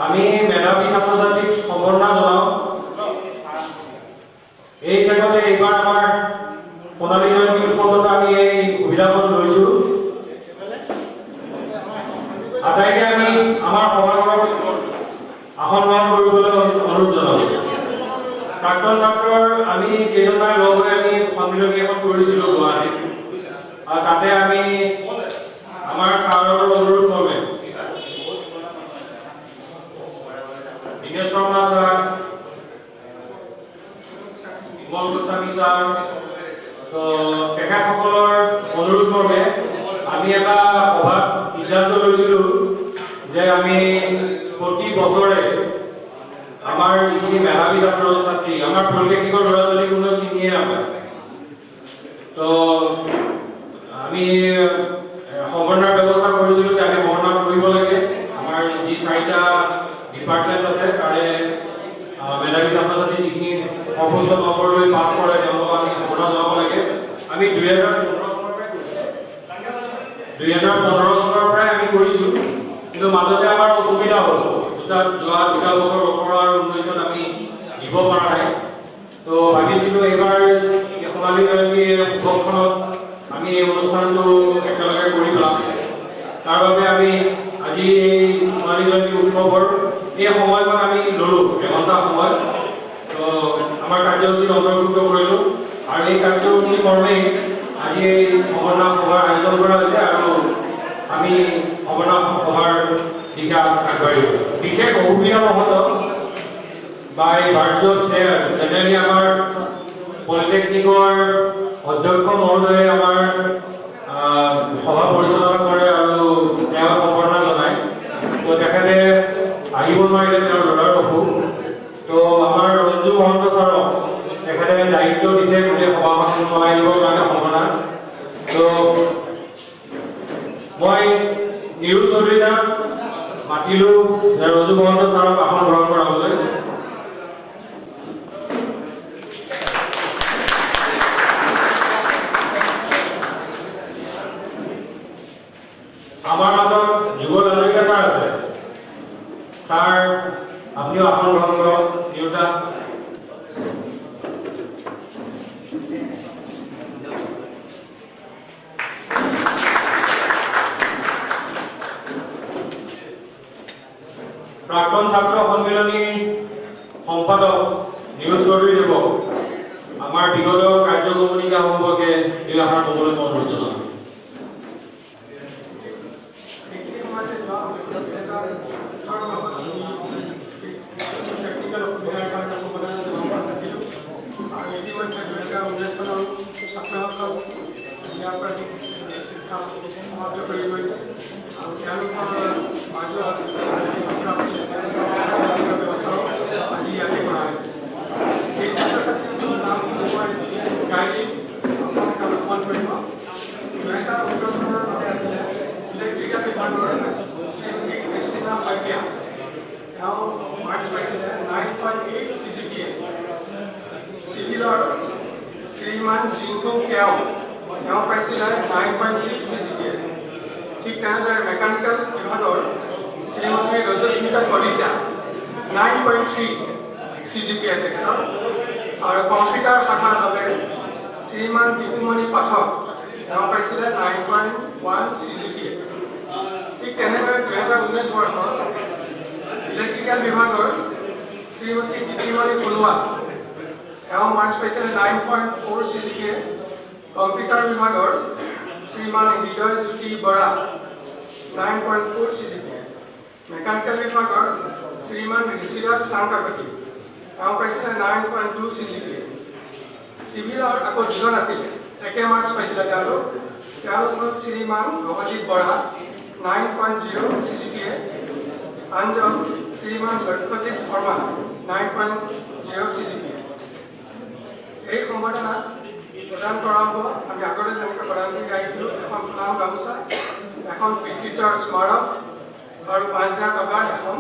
আমি মেধাবী ছাত্ৰ-ছাত্ৰীক সম্বৰ্ধনা জনাওঁ। এই হিচাপতে এইবাৰ আমাৰ সোণালী জয়ন্তী উৎসৱত আমি এই সুবিধাখন লৈছোঁ। আটাইকে আমি আমাৰ সভাখনত আসন গ্ৰহণ কৰিবলৈ অনুৰোধ জনাওঁ। প্ৰাক্তন ছাত্ৰৰ আমি কেইজনমান লগ হৈ আমি সন্মিলনী এখন কৰিছিলোঁ গুৱাহাটীত, আৰু তাতে আমি আমাৰ ছাৰৰ অনুৰোধ ক্ৰমে দিনেশ শৰ্মা ছাৰ, বিমল গোস্বামী ছাৰ, তো তেখেতসকলৰ অনুৰোধ ক্ৰমে আমি এটা সভাত সিদ্ধান্ত লৈছিলোঁ যে আমি প্ৰতি বছৰে আমাৰ যিখিনি মেধাবী ছাত্ৰ-ছাত্ৰী, আমাৰ পলিটেকনিকৰ ল'ৰা-ছোৱালী কোনো চিনিয়ে নাপায়, তো আমি সম্বৰ্ধনাৰ ব্যৱস্থা কৰিছিলোঁ যে আমি সম্বৰ্ধনা কৰিব লাগে। আমাৰ যি 4টা ডিপাৰ্টমেণ্ট আছে তাৰে মেধাবী ছাত্ৰ-ছাত্ৰী যিখিনি সৰ্বোচ্চ নম্বৰ লৈ পাছ কৰে তেওঁলোকক আমি সম্বৰ্ধনা জনাব লাগে। আমি 2015 চনৰ পৰাই আমি কৰিছোঁ, কিন্তু মাজতে আমাৰ অসুবিধা হ'ল। যোৱা 2 বছৰ 18 আৰু 19ত আমি দিব পৰা নাই। তো ভাবিছিলোঁ এইবাৰ সোণালী জয়ন্তীৰ উৎসৱখনত আমি এই অনুষ্ঠানটো একেলগে কৰি পেলাম। তাৰ বাবে আমি আজি এই সোণালী জয়ন্তী উৎসৱৰ এই সময়কণ আমি ল'লোঁ, 1 ঘণ্টা সময়। তো আমাৰ কাৰ্যসূচীত অন্তৰ্ভুক্ত কৰিলোঁ, আৰু এই কাৰ্যসূচী কৰ্মেই আজি এই সম্বৰ্ধনা সভাৰ আয়োজন কৰা হৈছে, আৰু আমি সম্বৰ্ধনা সভাৰ দিশা আগবাঢ়িব। বিশেষ অসুবিধা নহ'ব বাই ভাৰ্চু অফ চেয়াৰ, জেনেৰেলি আমাৰ পলিটেকনিকৰ অধ্যক্ষ মহোদয়ে আমাৰ সভা পৰিচালনা কৰে আৰু তেওঁ সম্বৰ্ধনা জনায়। তো তেখেতে আহিব নোৱাৰিলে, তেওঁৰ ল'ৰাৰ অসুখ। তো আমাৰ ৰঞ্জু মহন্ত ছাৰক তেখেতে দায়িত্ব দিছে গোটেই সভাখন চলাই দিবৰ কাৰণে সম্বৰ্ধনা। তো মই নিৰু চৌধুৰী দাস মাতিলোঁ ৰঞ্জু মহন্ত ছাৰক আসন গ্ৰহণ কৰাবলৈ। আমাৰ মাজত যুগল হাজৰিকা ছাৰ আছে। ছাৰ আপুনিও আসন গ্ৰহণ কৰক। তিনিওটা প্ৰাক্তন ছাত্ৰ সন্মিলনীৰ সম্পাদক নিৰু চৌধুৰী দেৱক আমাৰ বিগত কাৰ্যক্ৰমণিকা সম্পৰ্কে এই আহাৰ ক'বলৈ মই অনুৰোধ জনাম। শ্ৰীমান জিংকু কেও তেওঁ পাইছিলে 9.6 CGPA। ঠিক তেনেদৰে মেকানিকেল বিভাগৰ শ্ৰীমতী ৰজস্মিতা কলিতা 9.3 CGPA তেখেতৰ, আৰু কম্পিউটাৰ শাখাৰ বাবে শ্ৰীমান দীপুমণি পাঠক তেওঁ পাইছিলে 9.1 CGPA। ঠিক তেনেদৰে 2019 বৰ্ষত ইলেক্ট্ৰিকেল বিভাগৰ শ্ৰীমতী দীপমণি সোণোৱাল তেওঁ মাৰ্কছ পাইছিলে 9.4 CGPA। কম্পিউটাৰ বিভাগৰ শ্ৰীমান হৃদয় জ্যোতি বৰা 9.4 CGPA। মেকানিকেল বিভাগৰ শ্ৰীমান ঋষিৰাজ চাংকাকতি তেওঁ পাইছিলে 9.2 CGPA। চিভিলৰ আকৌ দুজন আছিলে, একে মাৰ্কছ পাইছিলে তেওঁলোকৰ শ্ৰীমান ৰমাজিত বৰা 9.0 CGPA, আনজন শ্ৰীমান লক্ষ্যজিৎ শৰ্মা 9.0 CGPA। এই সম্বৰ্ধনা প্ৰদান কৰা হ'ব। আমি আগতে যেনেকৈ প্ৰদান কৰি আহিছিলোঁ, এখন ফুলাম গামোচা, এখন কৃতিত্বৰ স্মাৰক আৰু 5,000 টকাৰ এখন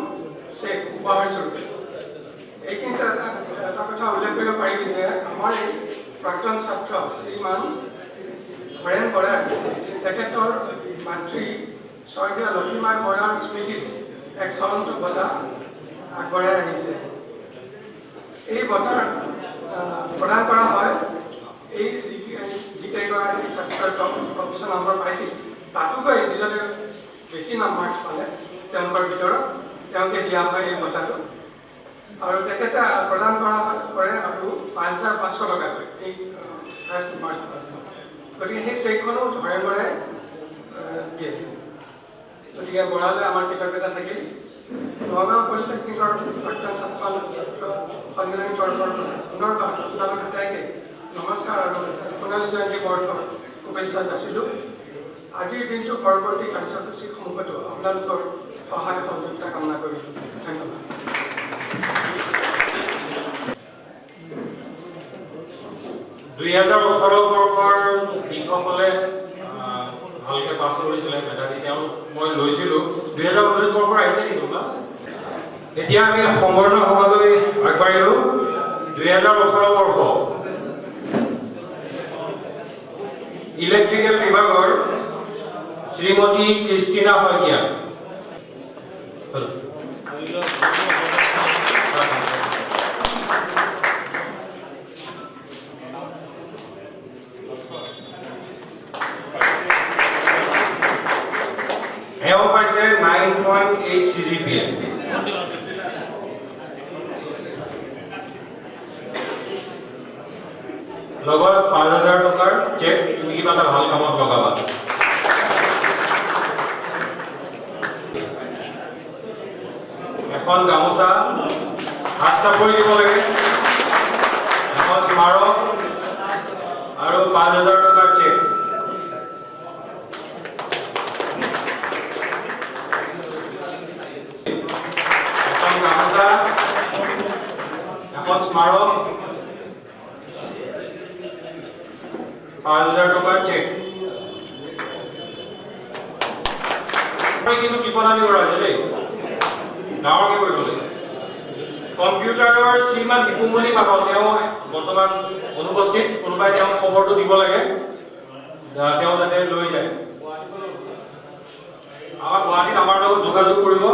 চেক উপহাৰ স্বৰূপে। এইখিনিতে এটা কথা উল্লেখ কৰিব পাৰিম যে আমাৰ এই প্ৰাক্তন ছাত্ৰ শ্ৰীমান হৰেণ বৰাই তেখেতৰ মাতৃ স্বৰ্গীয় লক্ষ্মীমাই বৰাৰ স্মৃতিত এক চলন্ত বঁটা আগবঢ়াই আহিছে। এই বঁটা প্ৰদান কৰা হয় এই যিকেইগৰাকী ছাত্ৰই কম্পিটিশ্যন নম্বৰ পাইছিল তাতোকৈ যিজনে বেছি নম্বৰ পালে তেওঁলোকৰ ভিতৰত তেওঁকে দিয়া হয় এই বঁটাটো। আৰু তেখেতে প্ৰদান কৰে আৰু ৫,৫০০ টকাকৈ এই ফাৰ্ষ্ট মাৰ্চ। গতিকে সেই চেকখনো ঘৰে ঘৰে দিয়ে। গতিকে বৰালৈ আমাৰ কৃতজ্ঞতা থাকিল। নগাঁও পলিটেকনিকৰ প্ৰাক্তন ছাত্ৰ সন্মিলনীৰ তৰফৰ পুনৰ আপোনালোক আটাইকে নমস্কাৰ আৰু সোণালী জয়ন্তী বৰ্ষৰ শুভেচ্ছা যাচিলোঁ। আজিৰ দিনটো পৰৱৰ্তী কাৰ্যসূচীসমূহতো আপোনালোকৰ সহায় সহযোগিতা কামনা কৰিলোঁ। ধন্যবাদ। 2018 বৰ্ষৰ যিসকলে ভালকৈ পাছ কৰিছিলে মেধাৱী তেওঁ মই লৈছিলোঁ। 2019 বৰ্ষৰ আহিছে নেকি বা? এতিয়া আমি সম্বৰ্ধনা সভালৈ আগবাঢ়িলোঁ। 2018 বৰ্ষ ইলেক্ট্ৰিকেল বিভাগৰ শ্ৰীমতী ক্ৰিষ্টিনা শইকীয়া। এওঁ পাইছে 9.8 CGPA। লগত 5,000 টকাৰ চেক তুমি কিবা এটা ভাল কামত লগাবা। এখন গামোচা হাত চাপৰি দিব লাগে, এখন স্মাৰক আৰু 5,000 টকাৰ চেক। এখন গামোচা, এখন স্মাৰক, 5,000 টকাৰ চেক। কিন্তু টিপনানি কৰা আছে দেই, ডাঙৰকৈ কৰিব লাগে। কম্পিউটাৰৰ শ্ৰীমান দীপুমণি পাঠক তেওঁ বৰ্তমান অনুপস্থিত। কোনোবাই তেওঁক খবৰটো দিব লাগে, তেওঁ যাতে লৈ যায়। আমাৰ গুৱাহাটীত আমাৰ লগত যোগাযোগ কৰিব।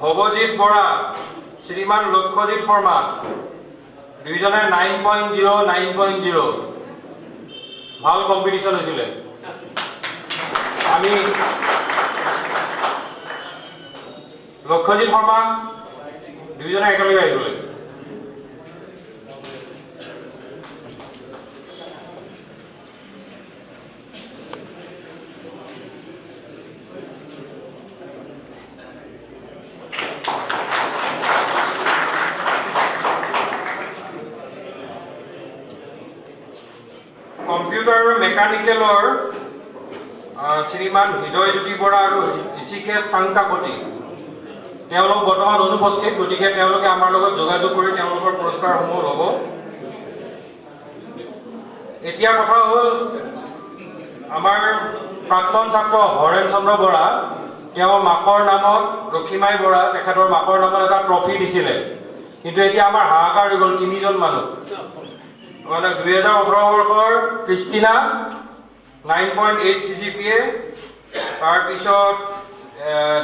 ভৱজিৎ বৰা, শ্ৰীমান লক্ষ্যজিৎ শৰ্মা, দুইজনে 9.0 9.0 ভাল কম্পিটিশ্যন হৈছিলে। আমি লক্ষ্যজিৎ শৰ্মা দুইজনে একেলগে আহিব লাগে। কম্পিউটাৰ মেকানিকেলৰ শ্ৰীমান হৃদয়জ্যোতি বৰা আৰু ঋষিকেশ চাংকাপতি তেওঁলোক বৰ্তমান অনুপস্থিত। গতিকে তেওঁলোকে আমাৰ লগত যোগাযোগ কৰি তেওঁলোকৰ পুৰস্কাৰসমূহ ল'ব। এতিয়া কথা হ'ল আমাৰ প্ৰাক্তন ছাত্ৰ হৰেণ চন্দ্ৰ বৰা, তেওঁ মাকৰ নামত লক্ষীমাই বৰা তেখেতৰ মাকৰ নামত এটা ট্ৰফি দিছিলে, কিন্তু এতিয়া আমাৰ হাহাকাৰ হৈ গ'ল। 3জন মানুহ মানে 2018 বৰ্ষৰ ক্ৰিষ্টিনা 9.8 CGPA, তাৰপিছত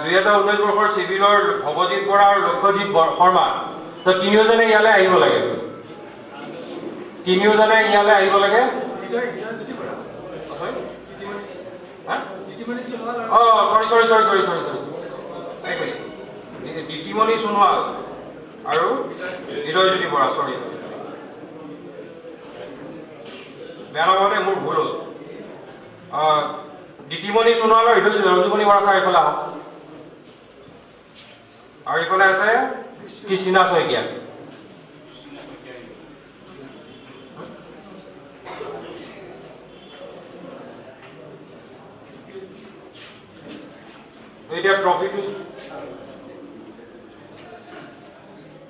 2019 বৰ্ষৰ চিভিলৰ ভৱজিৎ বৰা আৰু লক্ষ্যজিৎ শৰ্মা। তো তিনিওজনে ইয়ালৈ আহিব লাগে, তিনিওজনে ইয়ালৈ আহিব লাগে। দিতিমণি সোণোৱাল আৰু হৃদয়জ্যোতি বৰা। চৰি, বেয়া নাপাওঁতে মোৰ ভুল হ'ল। দিতিমণি সোণোৱাল আৰু ৰঞ্জুমণি বৰা ছাৰ এইফালে আহক। আৰু এইফালে আছে কৃষ্ণা শইকীয়া। এতিয়া ট্ৰফিটো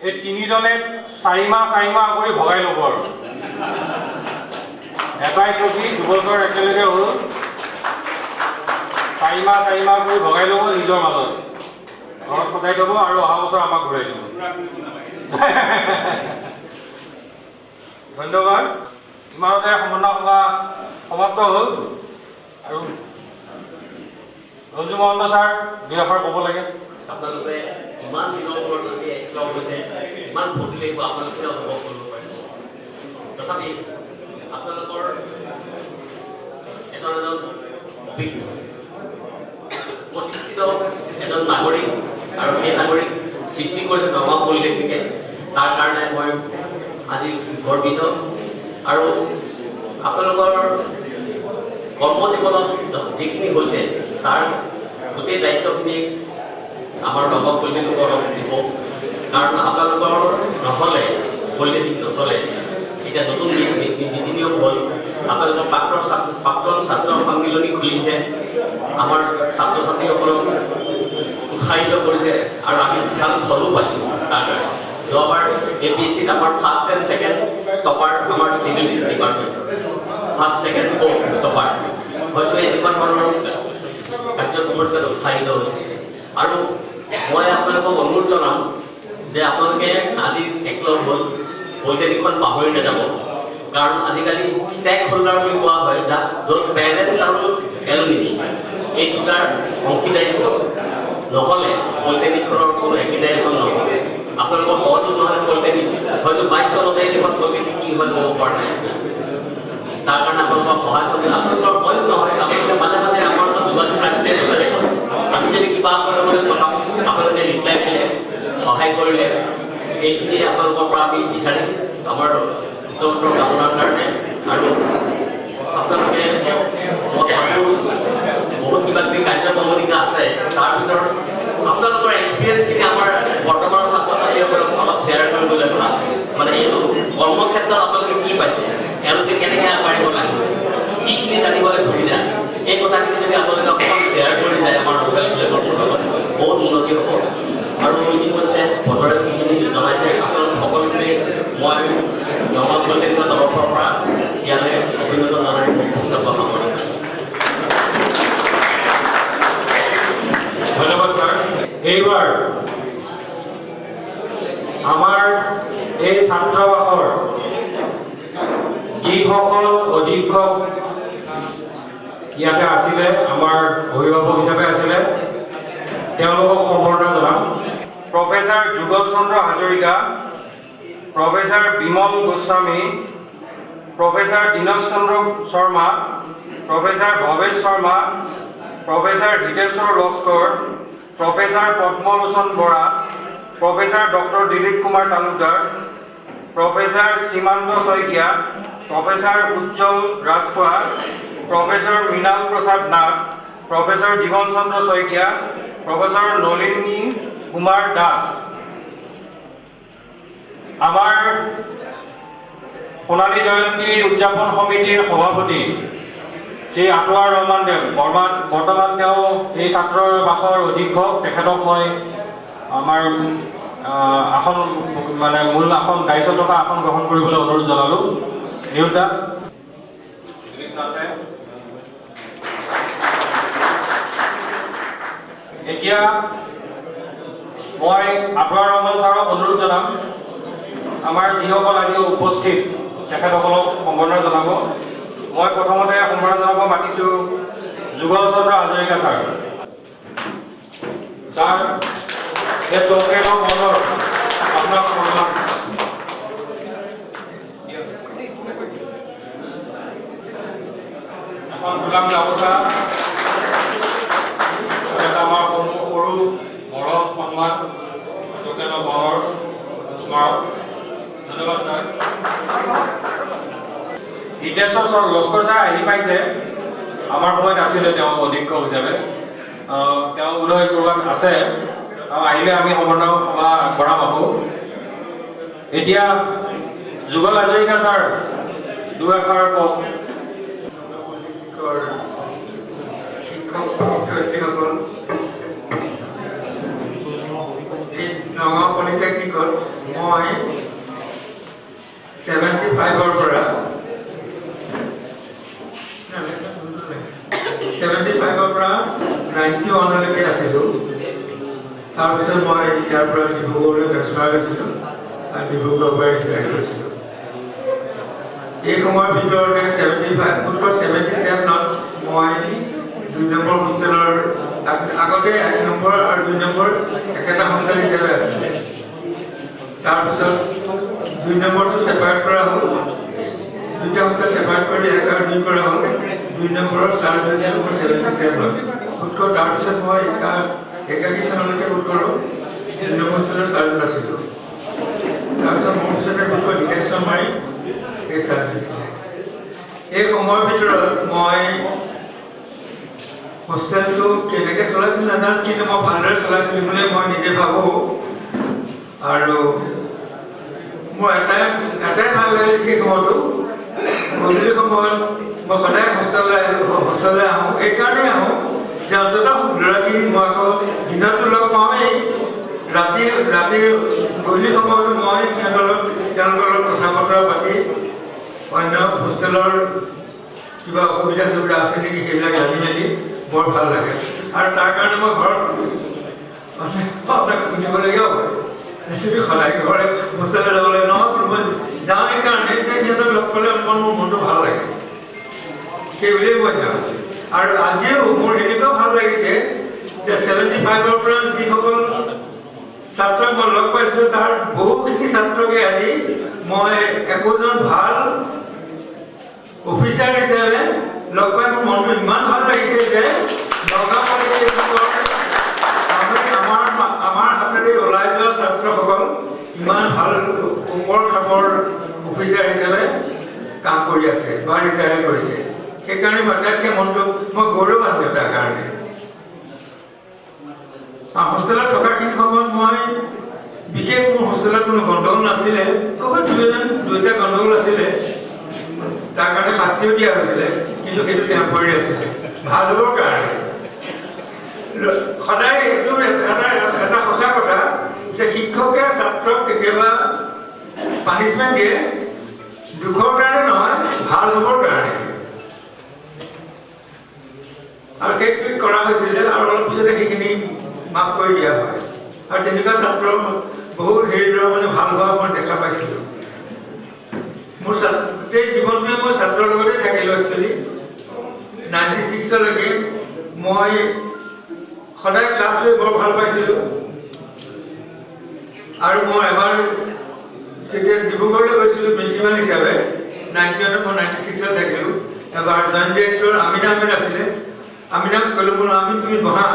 এই তিনিজনে 4 মাহ কৰি ভগাই ল'ব আৰু এটাই ট্ৰফি 2 বছৰ একেলগে হ'ল। 4 মাহ কৰি ভগাই ল'ব নিজৰ মাজত, ঘৰত সদায় ল'ব আৰু অহা বছৰ আমাক ঘূৰাই দিব। ধন্যবাদ। ইমানতে সম্বৰ্ধনা সভা সমাপ্ত হ'ল। আৰু ৰঞ্জু মহন্ত ছাৰ 2 আখৰ ক'ব লাগে। আপোনালোকে ইমান দিনৰ মূৰত যদি একলগ হৈছে ইমান ফূৰ্তি লাগিব আপোনালোকে অনুভৱ কৰিব পাৰে তথাপি আপোনালোকৰ এজন প্ৰতিষ্ঠিত এজন নাগৰিক আৰু সেই নাগৰিক সৃষ্টি কৰিছে নগাঁও পলিটেকনিকে তাৰ কাৰণে মই আজি গৰ্বিত আৰু আপোনালোকৰ কৰ্মজীৱনত যিখিনি হৈছে তাৰ গোটেই দায়িত্বখিনি আমাৰ নগাঁও পলিটেকনিকৰ দিব কাৰণ আপোনালোকৰ নহ'লে পলিটেকনিক নচলে এতিয়া নতুন নীতি নিয়ম হ'ল আপোনালোকৰ প্ৰাক্তন ছাত্ৰ সন্মিলনী খুলিছে আমাৰ ছাত্ৰ ছাত্ৰীসকলক উৎসাহিত কৰিছে আৰু আমি ভাল ফলো পাইছোঁ তাৰ কাৰণে যোৱাবাৰ APSCত আমাৰ ফাৰ্ষ্ট এণ্ড ছেকেণ্ড টপাৰ আমাৰ civil department first second topper হয়তো এই ডিপাৰ্টমেণ্টৰ কাৰ্যক্ৰমত উৎসাহিত হৈছে আৰু মই আপোনালোকক অনুৰোধ জনাম যে আপোনালোকে আজি একলগ হ'ল পলিটেকনিকখন পাহৰি নাযাব কাৰণ আজিকালি ষ্টেক হোল্ডাৰ বুলি কোৱা হয় যাক য'ত পেৰেণ্টছ আৰু এলুমিনি এই দুটাৰ অংশীদাৰিত্ব নহ'লে পলিটেকনিকখনৰ কোনো একিডাইজেশ্যন নহ'ব আপোনালোকৰ সহযোগ নহ'লে পলিটেকনিক হয়তো 22 চনতে এইখন পলিটেকনিক কি হয় ক'ব পৰা নাই তাৰ কাৰণে আপোনালোকক সহায় কৰিলে আপোনালোকৰ ভয় নহয় আপোনালোকে মাজে মাজে আমাৰ লগত যোগাযোগ ৰাখিলে আমি যদি কিবা কৰিবলৈ আপোনালোকে ৰিপ্লাই দিলে সহায় কৰিলে এইখিনি আপোনালোকৰ পৰা আমি বিচাৰিম আমাৰ উত্তৰ কামনাৰ কাৰণে আৰু আপোনালোকে বহুত কিবা কিবি কাৰ্যক্ৰমণিকা আছে তাৰ ভিতৰত আপোনালোকৰ এক্সপিৰিয়েঞ্চখিনি আমাৰ বৰ্তমানৰ ছাত্ৰ ছাত্ৰীসকলক অলপ শ্বেয়াৰ কৰিবলৈ ভাল মানে এইটো কৰ্মক্ষেত্ৰত আপোনালোকে কি পাইছে এওঁলোকে কেনেকৈ আগবাঢ়িব লাগে কিখিনি জানিবলৈ সুবিধা এই কথাখিনি যদি আপোনালোকে অকণমান শ্বেয়াৰ কৰি যায় আমাৰ লোকেল কলেজৰ লগত বহুত উন্নতি হ'ব আৰু ইতিমধ্যে বছৰে যিখিনি জনাইছে আপোনালোক সকলোকে মই নগাঁও পলিটেকনিকৰ তৰফৰ পৰা ইয়ালৈ অভিনন্দন জনাই বক্তব্য সামৰণি ধন্যবাদ স্যাৰ এইবাৰ আমাৰ এই ছাত্ৰাবাসৰ যিসকল অধীক্ষক ইয়াতে আছিলে আমাৰ অভিভাৱক হিচাপে আছিলে তেওঁলোকক সম্বৰ্ধনা জনাম প্ৰফেসৰ যুগল চন্দ্ৰ হাজৰিকা প্ৰফেসৰ বিমল গোস্বামী প্ৰফেসৰ দীনেশ চন্দ্ৰ Sharma professor Bhabesh Sharma Professor Hiteshwar Loskar, Professor Padmalochon Bora, Professor Dr. Dilip Kumar Talukdar, Professor Simando Soikia, Professor Ujjwal Rajpura, Professor Minal Prasad Nath, Professor Jivan Chandra Soikia, Professor Nolini Kumar Das. Amar Sonali Jayanti Udjapon Samitir Sabhapati Shri আটোৱাৰ Rahman দেৱ বৰ্তমান তেওঁ এই ছাত্ৰাবাসৰ অধীক্ষক তেখেতক মই আমাৰ আসন মানে মূল আসন দায়িত্ব থকা আসন গ্ৰহণ কৰিবলৈ অনুৰোধ জনালোঁ নিৰুতা এতিয়া মই আটোৱাৰ ৰহমান ছাৰক অনুৰোধ জনাম আমাৰ যিসকল আজি উপস্থিত তেখেতসকলক সম্বৰ্ধনা জনাব মই প্ৰথমতে সম্বৰ্ধনা জনাব মাতিছোঁ যুগল চন্দ্ৰ হাজৰিকা ছাৰ ছাৰ এই প্ৰগ্ৰেমৰ মনৰ আপোনাক সন্মান এখন গোলাম গামোচা এটা আমাৰ সৰু মৰম সন্মান লোকেলৰ মনৰ স্মাৰক ধন্যবাদ ছাৰ হিতেশ্বৰ লস্কৰ ছাৰ আহি পাইছে আমাৰ সময়ত আছিলে তেওঁ অধীক্ষক হিচাপে তেওঁ বোধহয় ক'ৰবাত আছে আহিলে আমি সম্বৰ্ধনা সভা আগবঢ়াম আকৌ এতিয়া যুগল হাজৰিকা ছাৰ দুআষাৰ কওক নগাঁও পলিটেকনিকত মই 75ৰ পৰা 75ৰ পৰা 91লৈকে আছিলোঁ তাৰপিছত মই ইয়াৰ পৰা ডিব্ৰুগড়লৈ ট্ৰেন্সফাৰ কৰিছিলোঁ আৰু ডিব্ৰুগড়ৰ পৰা ৰিটায়াৰ কৰিছিলোঁ এই সময়ৰ ভিতৰতে 77ত মই 2 নম্বৰ হোষ্টেলৰ আগতে 1 নম্বৰ আৰু 2 নম্বৰ একেটা হোষ্টেল হিচাপে আছিলে তাৰপিছত 2 নম্বৰটো সেপাৰেট কৰা হ'ল দুটা হোষ্টেল সেপাৰেট কৰি 1 আৰু 2 কৰা হ'ল 2 নম্বৰৰ চাৰ্জ হৈছে 77 উৎকৰ তাৰপিছত মই একাকি চনলৈকে উৎকৰো 2 নম্বৰ হোষ্টেলৰ চাৰ্জ আছিলোঁ তাৰপিছত মোৰ পিছতে উৎকৰ ডিকেশ্যন মাৰি এই চাৰ্জ দিছিলে এই সময়ৰ ভিতৰত মই হোষ্টেলটো কেনেকৈ চলাইছিল নাজানো কিন্তু মই ভালদৰে চলাইছিলোঁ বুলি মই নিজে ভাবোঁ আৰু মোৰ এটাই ভাল লাগিল সেই সময়টো গধূলি সময়ত মই সদায় হোষ্টেললৈ আহোঁ এইকাৰণেই আহোঁ যে অন্ততঃ ল'ৰাখিনি মই আকৌ দিনতো লগ পাওঁৱেই ৰাতি গধূলি সময়তো মই তেওঁলোকৰ লগত কথা বতৰা পাতি অন্য হোষ্টেলৰ কিবা অসুবিধা সুবিধা আছে নেকি সেইবিলাক জানি মেলি বৰ ভাল লাগে আৰু তাৰ কাৰণে মই ঘৰত আপোনাক শুনিবলগীয়াও হয় সদায় ঘৰে হোষ্টেললৈ যাব লাগে নহয় মই যাওঁ এইকাৰণে যে সিহঁতক লগ পালে অকণমান মোৰ মনটো ভাল লাগে সেইবুলিয়ে মই যাওঁ আৰু আজিও মোৰ এনেকুৱা ভাল লাগিছে যে 75ৰ পৰা যিসকল ছাত্ৰক মই লগ পাইছিলোঁ তাৰ বহুখিনি ছাত্ৰকে আজি মই একোজন ভাল অফিচাৰ হিচাপে লগ পাই মোৰ মনটো ইমান ভাল লাগিছে যে আমাৰ হাতেৰে ওলাই যোৱা ছাত্ৰসকল ইমান ভাল কোমল খাপৰ অফিচাৰ হিচাপে কাম কৰি আছে বা ৰিটায়াৰ কৰিছে সেইকাৰণে মই আটাইতকৈ মনটো মই গৌৰৱান্বিত তাৰ কাৰণে হোষ্টেলত থকাখিনি সময়ত মই বিশেষ মোৰ হোষ্টেলত কোনো গণ্ডগোল নাছিলে ক'ৰবাত দুইটা গণ্ডগোল আছিলে তাৰ কাৰণে শাস্তিও দিয়া হৈছিলে কিন্তু সেইটো টেম্পৰাৰী আছিলে ভাল হ'বৰ কাৰণে সদায় এইটো এটা সঁচা কথা যে শিক্ষকে ছাত্ৰক কেতিয়াবা পানিছমেণ্ট দিয়ে দুখৰ কাৰণে নহয় ভাল হ'বৰ কাৰণে আৰু সেইটো কৰা হৈছিলে আৰু অলপ পিছতে সেইখিনি মাফ কৰি দিয়া হয় আৰু তেনেকুৱা ছাত্ৰ বহুত হেৰিদৰে মানে ভাল হোৱা মই দেখা পাইছিলোঁ মোৰ গোটেই জীৱনটোৱে মই ছাত্ৰৰ লগতে থাকিলোঁ একচুৱেলি 96লৈকে মই সদায় ক্লাছ লৈ বৰ ভাল পাইছিলোঁ আৰু মই এবাৰ যেতিয়া ডিব্ৰুগড়লৈ গৈছিলোঁ প্ৰিন্সিপাল হিচাপে 91 মই 96ত থাকিলোঁ এবাৰ জইণ্ট ডিৰেক্টৰ আমিনা আহমেদ আছিলে আমিনাক ক'লোঁ বোলো আমি তুমি বহা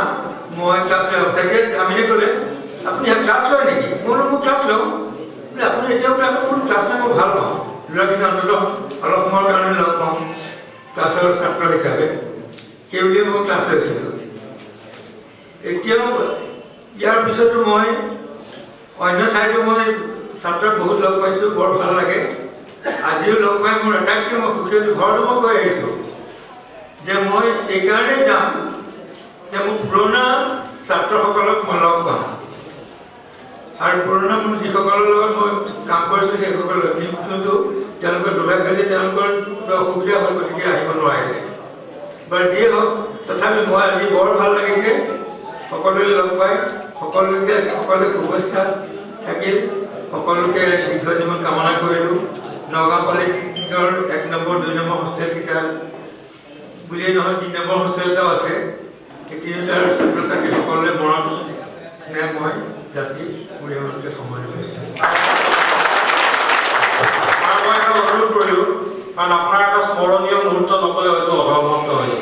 মই ক্লাছ লৈ তাকে আমিনে ক'লে আপুনি ক্লাছ লয় নেকি মই ক্লাছ লওঁ বোলে আপুনি এতিয়াও ক্লাছ লৈ মই ভাল পাওঁ ল'ৰাখিনি অন্ততঃ অলপ সময়ৰ কাৰণে লগ পাওঁ ক্লাছৰ ছাত্ৰ হিচাপে সেইবুলিয়ে মই ক্লাছ লৈছিলোঁ এতিয়াও ইয়াৰ পিছতো মই অন্য ঠাইতো মই ছাত্ৰক বহুত লগ পাইছোঁ বৰ ভাল লাগে আজিও লগ পাই মোৰ আটাইতকৈ মই সুখী হৈছোঁ ঘৰতো মই কৈ আহিছোঁ যে মই এইকাৰণেই যাম যে মোৰ পুৰণা ছাত্ৰসকলক মই লগ পাম আৰু পুৰণা মোৰ যিসকলৰ লগত মই কাম কৰিছোঁ সেইসকল কিন্তু তেওঁলোকৰ দুৰ্ভাগ্য তেওঁলোকৰ অসুবিধা হ'ল গতিকে আহিব নোৱাৰিলে বাৰু যিয়ে হওক তথাপি মই আজি বৰ ভাল লাগিছে সকলোৱে লগ পাই সকলোকে শুভেচ্ছা থাকিল সকলোকে দীৰ্ঘ জীৱন কামনা কৰিলোঁ নগাঁও কলেজৰ 1 নম্বৰ 2 নম্বৰ হোষ্টেলকেইটা বুলিয়েই নহয় 3 নম্বৰ হোষ্টেল এটাও আছে এই তিনিটাৰ ছাত্ৰ ছাত্ৰীসকলে মৰম স্নেহ মই যাচি মোৰ এওঁলোকে সময় লৈছে আৰু মই এটা অনুৰোধ কৰিলোঁ কাৰণ আপোনাৰ এটা স্মৰণীয় মুহূৰ্ত নক'লে হয়তো অভাৱভক্ত হৈ যাব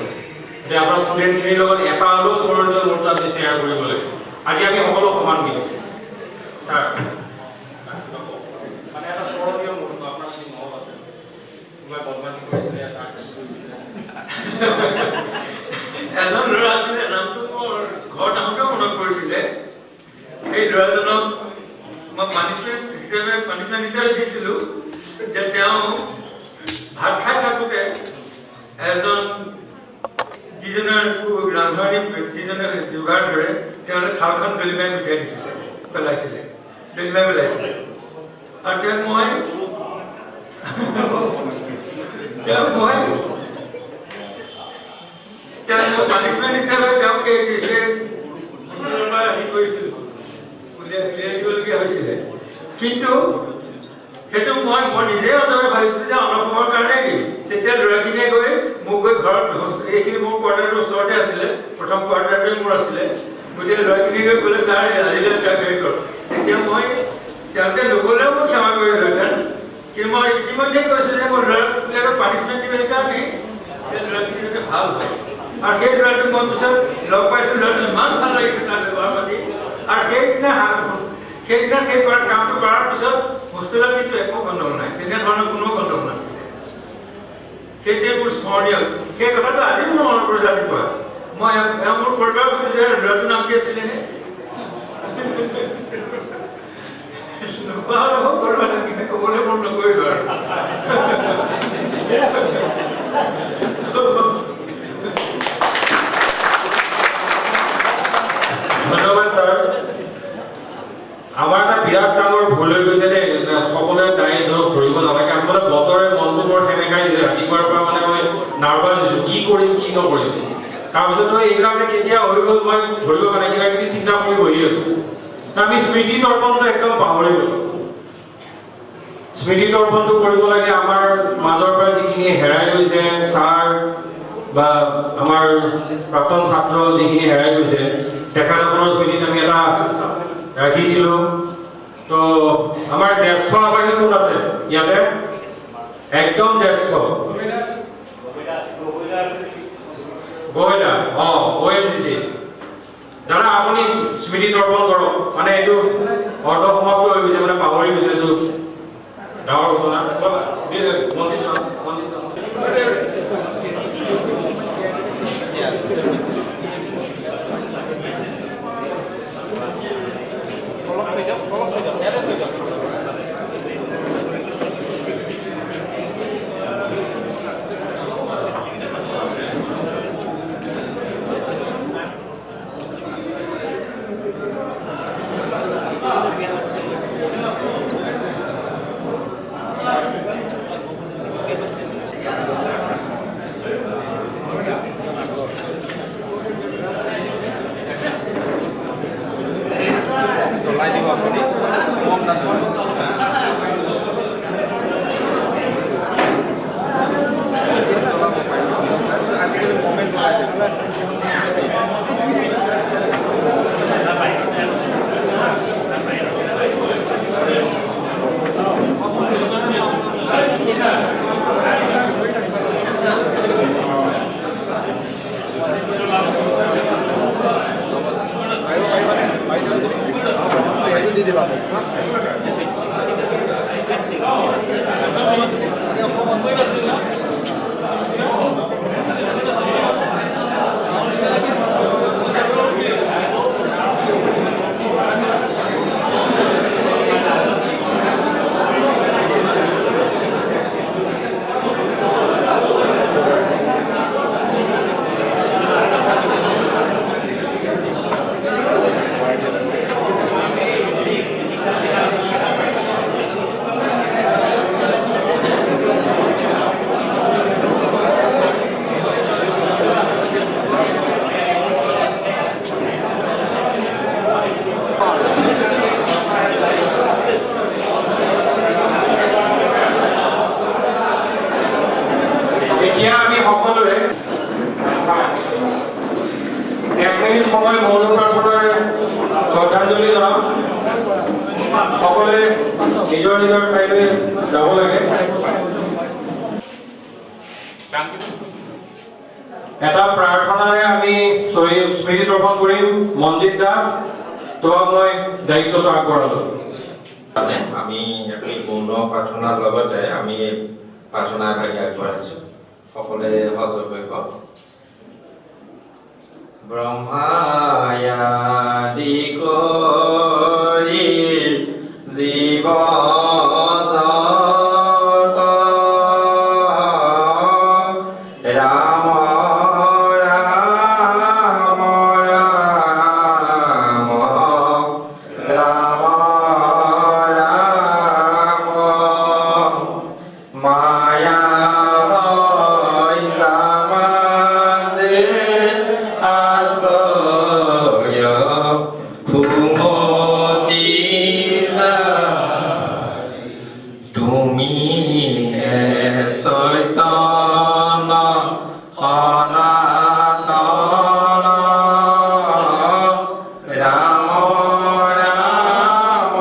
এতিয়া আপোনাৰ ষ্টুডেণ্টখিনিৰ লগত এটা হ'লেও স্মৰণীয় মুহূৰ্ত আপুনি শ্বেয়াৰ কৰিব লাগিব আজি আমি সকলো সমান দিম ছাৰ মানে এটা স্মৰণীয় মুহূৰ্ত আপোনাৰ যদি মনত আছে কোনোবাই বদমাছি কৰিছিলে ছাৰ এজন ল'ৰা আছিলে নামটো মোৰ ঘৰত আহোঁতেও মনত পৰিছিলে সেই ল'ৰাজনক মই পানিছমেণ্ট হিচাপে দিছিলোঁ যে তেওঁ ভাত খাই থাকোঁতে এজন যিজনে ৰান্ধনি যিজনে যোগাৰ ধৰে তেওঁলোকে থালখন দলিমাই মিঠাই দিছিলে পেলাইছিলে দলিমাই পেলাইছিলে আৰু তেওঁক মই পানিছমেণ্ট হিচাপে তেওঁক হেৰি কৰিছিলোঁ উলিয়াই দিবলগীয়া হৈছিলে কিন্তু সেইটো মই নিজে অন্তৰে ভাবিছিলোঁ যে অলপ সময়ৰ কাৰণে দিম। তেতিয়া ল'ৰাখিনিয়ে গৈ মোক গৈ ঘৰত এইখিনি মোৰ কোৱাৰ্টাৰটোৰ ওচৰতে আছিলে, প্ৰথম কোৱাৰ্টাৰটোৱে মোৰ আছিলে, গতিকে ল'ৰাখিনিয়ে গৈ ক'লে ছাৰ আজিলৈ তাক হেৰি কৰক। তেতিয়া মই তেওঁলোকে নগ'লেও মই ক্ষমা কৰিলোহেঁতেন, কিন্তু মই ইতিমধ্যে কৈছোঁ যে মোৰ ল'ৰাবিলাকক পানিছমেণ্ট দিব সেইকাৰণেই যে ল'ৰাখিনি যাতে ভাল হয়। আৰু সেই ল'ৰাটোক মই পিছত লগ পাইছোঁ, ল'ৰাটো ইমান ভাল লাগিছে তাৰ ব্যৱহাৰ পাতি। আৰু সেইদিনা সেই কামটো কৰাৰ পিছত হোষ্টেলত কিন্তু একো গণ্ডগোল নাই, তেনেধৰণৰ কোনো গণ্ডগোল নাছিলে। সেইটোৱে মোৰ স্মৰণীয়। সেই কথাটো আজি মোৰ মনত পৰিছে ৰাতিপুৱা। মই মোৰ পৰিবাৰ সুধিছোঁ যে ল'ৰাটোৰ নাম কি আছিলে নে? নোপোৱা হ'লে মোক কৰোঁ কিন্তু ক'বলৈ মন নকৰিলোঁ আৰু। ধন্যবাদ ছাৰ। আমাৰ এটা বিৰাট ডাঙৰ ভুল হৈ গৈছে দেই, সকলোৱে দায়ী ধৰিব নালাগে। আচলতে বতৰে মনটো বৰ সেমেকাই দিছে। ৰাতিপুৱাৰ পৰা মানে মই নাৰ্ভাছ হৈছোঁ, কি কৰিম কি নকৰিম। তাৰপিছত এইবিলাক যে কেতিয়া হৈ গ'ল মই ধৰিব পৰা নাই, কিবা কিবি চিন্তা কৰি বহি আছোঁ। আমি স্মৃতি তৰ্পণটো একদম পাহৰি গ'লোঁ। স্মৃতি তৰ্পণটো কৰিব লাগে। আমাৰ মাজৰ পৰা যিখিনি হেৰাই গৈছে, ছাৰ বা আমাৰ প্ৰাক্তন ছাত্ৰ যিখিনি হেৰাই গৈছে, তেখেতসকলৰ স্মৃতিত আমি এটা ৰাখিছিলোঁ। তো আমাৰ জ্যেষ্ঠ আৱাসী কোন আছে ইয়াতে? একদম জ্যেষ্ঠ গগৈদা, OMGC দাদা, আপুনি স্মৃতি তৰ্পণ কৰক। মানে এইটো অৰ্ধ সমাপ্ত হৈ গৈছে, মানে পাহৰি গৈছে। এইটো ডাঙৰ ঘটনা। সময় মৌন প্ৰাৰ্থনাৰে শ্ৰদ্ধাঞ্জলি জনাম। সকলোৱে নিজৰ নিজৰ ঠাইলৈ যাব লাগে। এটা প্ৰাৰ্থনাৰে আমি স্মৃতি তৰ্পণ কৰিম। মনজিত দাস, তোমাক মই দায়িত্বটো আগবঢ়ালো। আমি মৌন প্ৰাৰ্থনাৰ লগতে আমি প্ৰাৰ্থনা এভাগি আগবঢ়াইছো। সকলোৱে সহযোগ কৰিব। ব্ৰহ্মায়াদি কৰি জীৱ ৰাম ৰাম ৰাম ৰাম ৰাম মায়া আশ্ৰয় ভূম আমি হে চৈতন্য সনাতন ৰাম ৰাম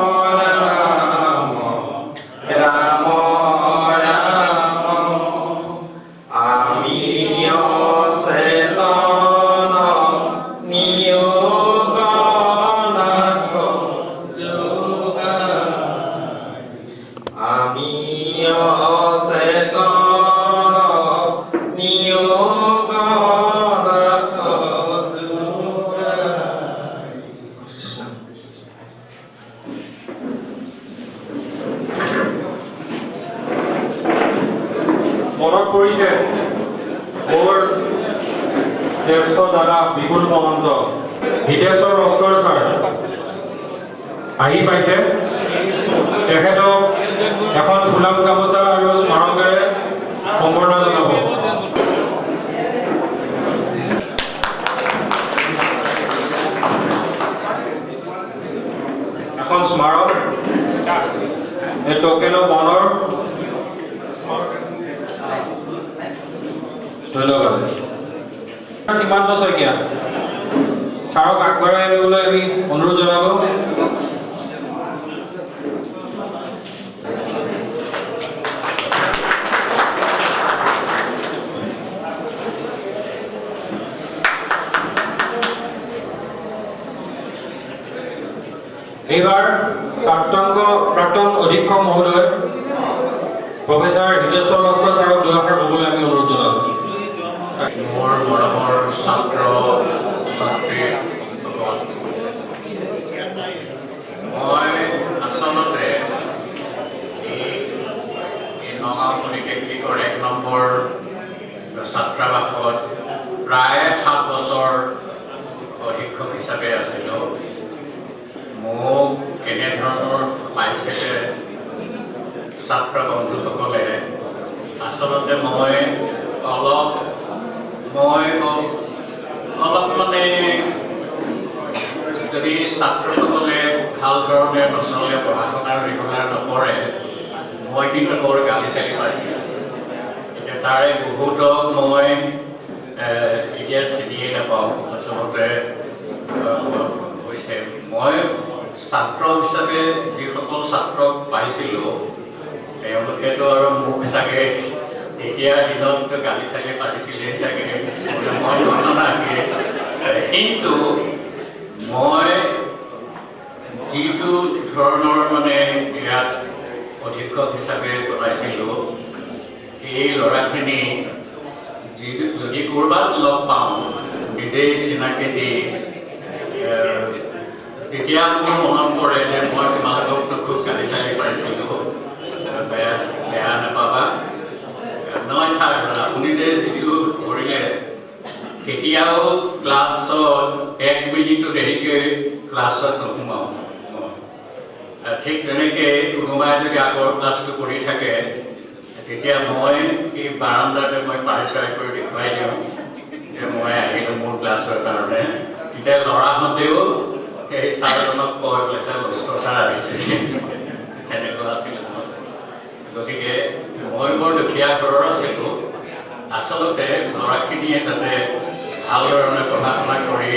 ৰাম ৰাম ৰাম আমি অচেতন নিয়োগনাথ আমি অচেতন নিয়োগনাথ মনত পৰিছে মোৰ জ্যেষ্ঠ দাদা বিপুল মহন্ত হিতেশ্বৰ লস্কৰ ছাৰ আহি পাইছে। তেখেতক এখন ফুলাম গামোচা আৰু স্মাৰকেৰে সম্বৰ্ধনা জনাব। এখন স্মাৰক এই টোকেন অফ অনৰ। ধন্যবাদ। সীমান্ত শইকীয়া ছাৰক আগবঢ়াই আনিবলৈ আমি অনুৰোধ জনাব। এইবাৰ প্ৰাক্তন অধীক্ষক মহোদয় প্ৰফেচাৰ হিতেশ্বৰ লস্কৰ ছাৰক দুআষাৰ ক'বলৈ আমি অনুৰোধ জনাব। মোৰ মৰমৰ ছাত্ৰ ছাত্ৰীসকল, মই আচলতে এই নগাঁও পলিটেকনিকৰ 1 নম্বৰ ছাত্ৰাবাসত প্ৰায় 7 বছৰ অধীক্ষক হিচাপে আছিলোঁ। মোক কেনেধৰণৰ পাইছিলে ছাত্ৰ বন্ধুসকলে, আচলতে মই অলপ মানে যদি ছাত্ৰসকলে ভাল ধৰণে নচলে, পঢ়া শুনা ৰেগুলাৰ নকৰে, মই কিন্তু বৰ গালি চালি পাৰিছিলোঁ। এতিয়া তাৰে বহুতক মই এতিয়া চিনিয়ে নাপাওঁ। আচলতে হৈছে মই ছাত্ৰ হিচাপে যিসকল ছাত্ৰক পাইছিলোঁ, তেওঁলোকেতো আৰু মোক চাগে তেতিয়া দিনত গালি চাগে পাৰিছিলে চাগে, মই নজনাকে। কিন্তু মই যিটো ধৰণৰ মানে ইয়াত অধীক্ষক হিচাপে বনাইছিলোঁ, এই ল'ৰাখিনি যদি ক'ৰবাত লগ পাওঁ, নিজেই চিনাকি দি, তেতিয়া মোৰ মনত পৰে যে মই তোমালোককতো খুব গালি চালি পাৰিছিলোঁ, বেয়া নাপাবা। নহয় ছাৰ, আপুনি যে যিটো কৰিলে, কেতিয়াও ক্লাছত 1 মিনিটো দেৰিকৈ ক্লাছত নোসোমাওঁ। ঠিক তেনেকৈ কোনোবাই যদি আগৰ ক্লাছটো কৰি থাকে, তেতিয়া মই এই বাৰাণ্ডাতে মই পাৰিচয় কৰি দেখুৱাই দিওঁ যে মই আহিলোঁ মোৰ ক্লাছৰ কাৰণে। তেতিয়া ল'ৰাহঁতেও সেই ছাৰজনক কয় বোলে লস্কৰ ছাৰ আহিছে, তেনেকুৱা আছিল। গতিকে মই বৰ দুখীয়া ঘৰৰ আছিলোঁ। আচলতে ল'ৰাখিনিয়ে যাতে ভাল ধৰণে পঢ়া শুনা কৰি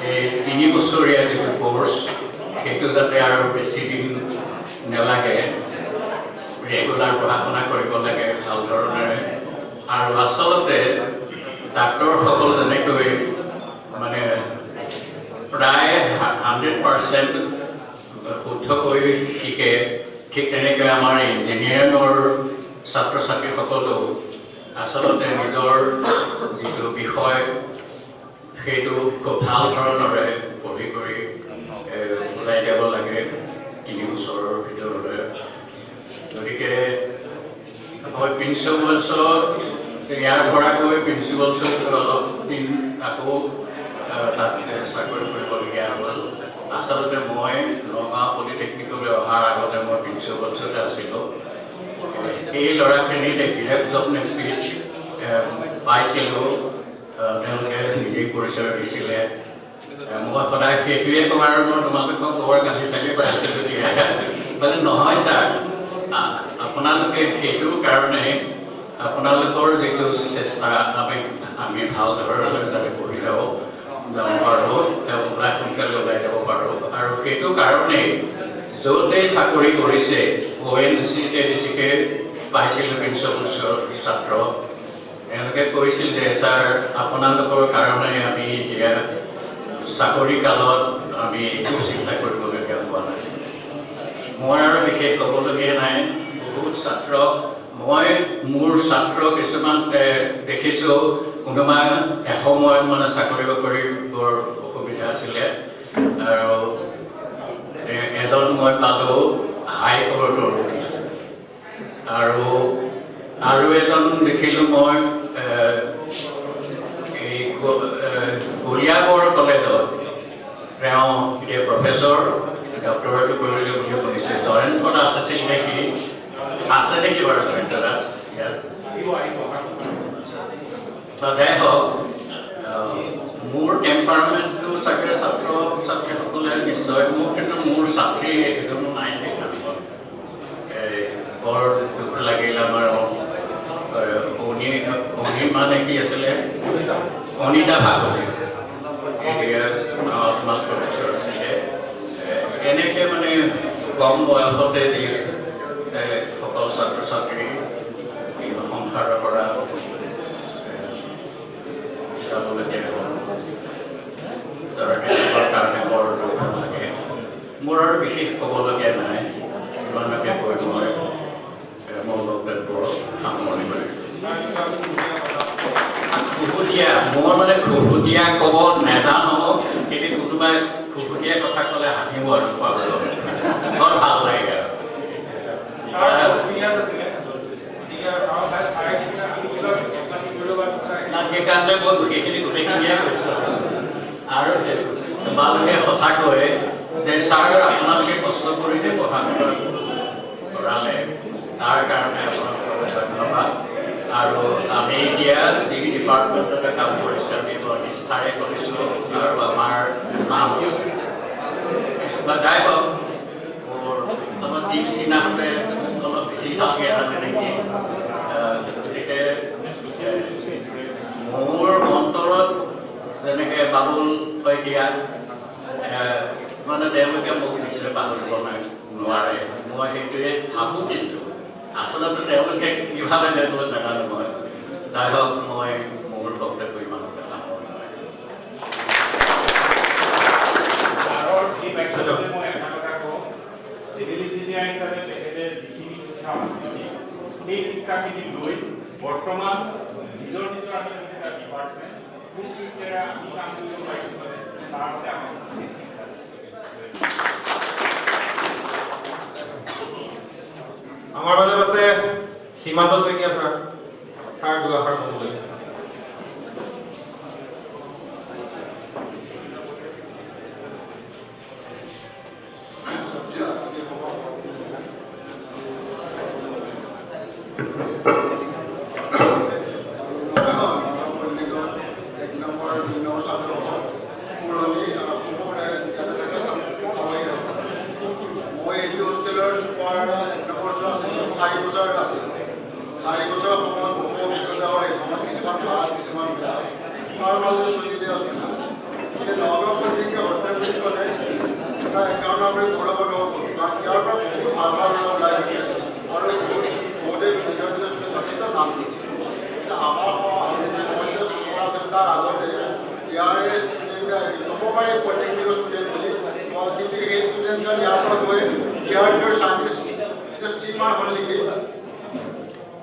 এই 3 বছৰীয়া যিটো কোৰ্চ, সেইটো যাতে আৰু বেছি দিন নেলাগে, ৰেগুলাৰ পঢ়া শুনা কৰিব লাগে ভাল ধৰণেৰে। আৰু আচলতে ডাক্তৰসকল যেনেকৈ মানে প্ৰায় 100% শুদ্ধকৈ শিকে, ঠিক তেনেকৈ আমাৰ ইঞ্জিনিয়াৰিঙৰ ছাত্ৰ ছাত্ৰীসকলেও আচলতে নিজৰ যিটো বিষয়, সেইটো খুব ভাল ধৰণেৰে পঢ়ি কৰি ওলাই যাব লাগে 3 বছৰৰ ভিতৰতে। গতিকে মই প্ৰিন্সিপালছত ইয়াৰ পৰাকৈ প্ৰিন্সিপালছত অলপ দিন আকৌ তাত চাকৰি কৰিবলগীয়া হ'ল। আচলতে মই নগাঁও পলিটেকনিকলৈ অহাৰ আগতে মই প্ৰিন্সিপালছতে আছিলোঁ। এই ল'ৰাখিনিত বিৰাট যত্ন পাইছিলোঁ, তেওঁলোকে নিজেই পৰিচয় দিছিলে। মই সদায় সেইটোৱে কওঁ, আৰু মই তোমালোকক বৰ গালি চালি পাইছিলোঁ। মানে নহয় ছাৰ, আপোনালোকে সেইটো কাৰণে আপোনালোকৰ যিটো চেষ্টা আমি ভাল ধৰণে যাতে কৰি যাব পাৰোঁ, ওলাই সোনকালে ওলাই যাব পাৰোঁ। আৰু সেইটো কাৰণেই য'তে চাকৰি কৰিছে ONGCতে বেছিকৈ পাইছিল প্ৰিন্সিপাল ছাত্ৰ, তেওঁলোকে কৈছিল যে ছাৰ আপোনালোকৰ কাৰণে আমি এতিয়া চাকৰি কালত আমি একো চিন্তা কৰিবলগীয়া হোৱা নাই। মই আৰু বিশেষ ক'বলগীয়া নাই। বহুত ছাত্ৰ, মই মোৰ ছাত্ৰ কিছুমান দেখিছোঁ, কোনোবা এসময়ত মানে চাকৰি বাকৰি বৰ অসুবিধা আছিলে, আৰু এজন মই পালোঁ হাইকোৰ্টৰ উকিল, আৰু এজন দেখিলোঁ মই এই কলিয়াবৰ কলেজত, তেওঁ এতিয়া প্ৰফেচৰ, ডক্টৰেটো কৰিলে বুলি শুনিছোঁ। জয়ন্তত আছিল নেকি, আছে নেকি বাৰু জয়ন্ত দাস ইয়াত? যাই হওক, মোৰ টেম্পাৰমেণ্টটো চাগে ছাত্ৰ ছাত্ৰীসকলে নিশ্চয়, মোৰ কিন্তু মোৰ ছাত্ৰী এজনো নাই দেখা। বৰ দুখ লাগিল। আমাৰ মানে কি আছিলে, অনিতা ভাগৱতী প্ৰফেচৰ আছিলে। এনেকৈ মানে কম বয়সতে যি সকলো ছাত্ৰ ছাত্ৰী সংসাৰৰ পৰা যাবলগীয়া হ'ল, তেওঁলোকৰ কাৰণে বৰ দুখ লাগে। মোৰ আৰু বিশেষ ক'বলগীয়া নাই, ইমানকে কৈ মই মোৰ বক্তব্য সামৰণি কৰিলোঁ। খুহুতীয়া, মই মানে খুহুতীয়া ক'ব নাজানো, কিন্তু কোনোবাই খুহুতীয়া কথা ক'লে হাঁহিব আৰু পাবলৈ বৰ ভাল লাগে আৰু। সেইকাৰণে মই গোটেইখিনি গোটেইখিনিয়ে কৈছোঁ। আৰু তোমালোকে সঁচাকৈ যে ছাৰ আপোনালোকে কষ্ট কৰি যে পঢ়া শুনা কৰালে, তাৰ কাৰণে আপোনালোকক ধন্যবাদ। আৰু আমি এতিয়া যি ডিপাৰ্টমেণ্টতে কাম কৰিছোঁ, আমি বৰ নিষ্ঠাৰে কৰিছোঁ, আৰু আমাৰ নাম বা যাই হওক, মোৰ আমাৰ যি চিনাহঁতে অলপ বেছি ভালকৈ জানে নেকি, গতিকে মোৰ অন্তৰত যেনেকৈ বাবুল শইকীয়া, মানে তেওঁলোকে মোক নিশ্চয় পাহৰিব নোৱাৰে, মই সেইটোৱে ভাবোঁ। কিন্তু আচলতে তেওঁলোকে কিভাৱে তেওঁলোকে নাজানো মই। যাই হওক, মই মোৰ বক্তব্য ইমানতে সামৰণি মাৰিলোঁ। মই এটা কথা কওঁ, চিভিল ইঞ্জিনিয়াৰ হিচাপে তেখেতে যিখিনি শিক্ষা সেই শিক্ষাখিনি লৈ বৰ্তমান নিজৰ আমি এটা ডিপাৰ্টমেণ্ট কোন শিক্ষাৰে আমি কাম কৰিব পাৰিছোঁ, মানে তাৰ মতে আমাক আমাৰ মাজত আছে সীমান্ত শইকীয়া ছাৰ, ছাৰ দুআষাৰ ক'বলৈ।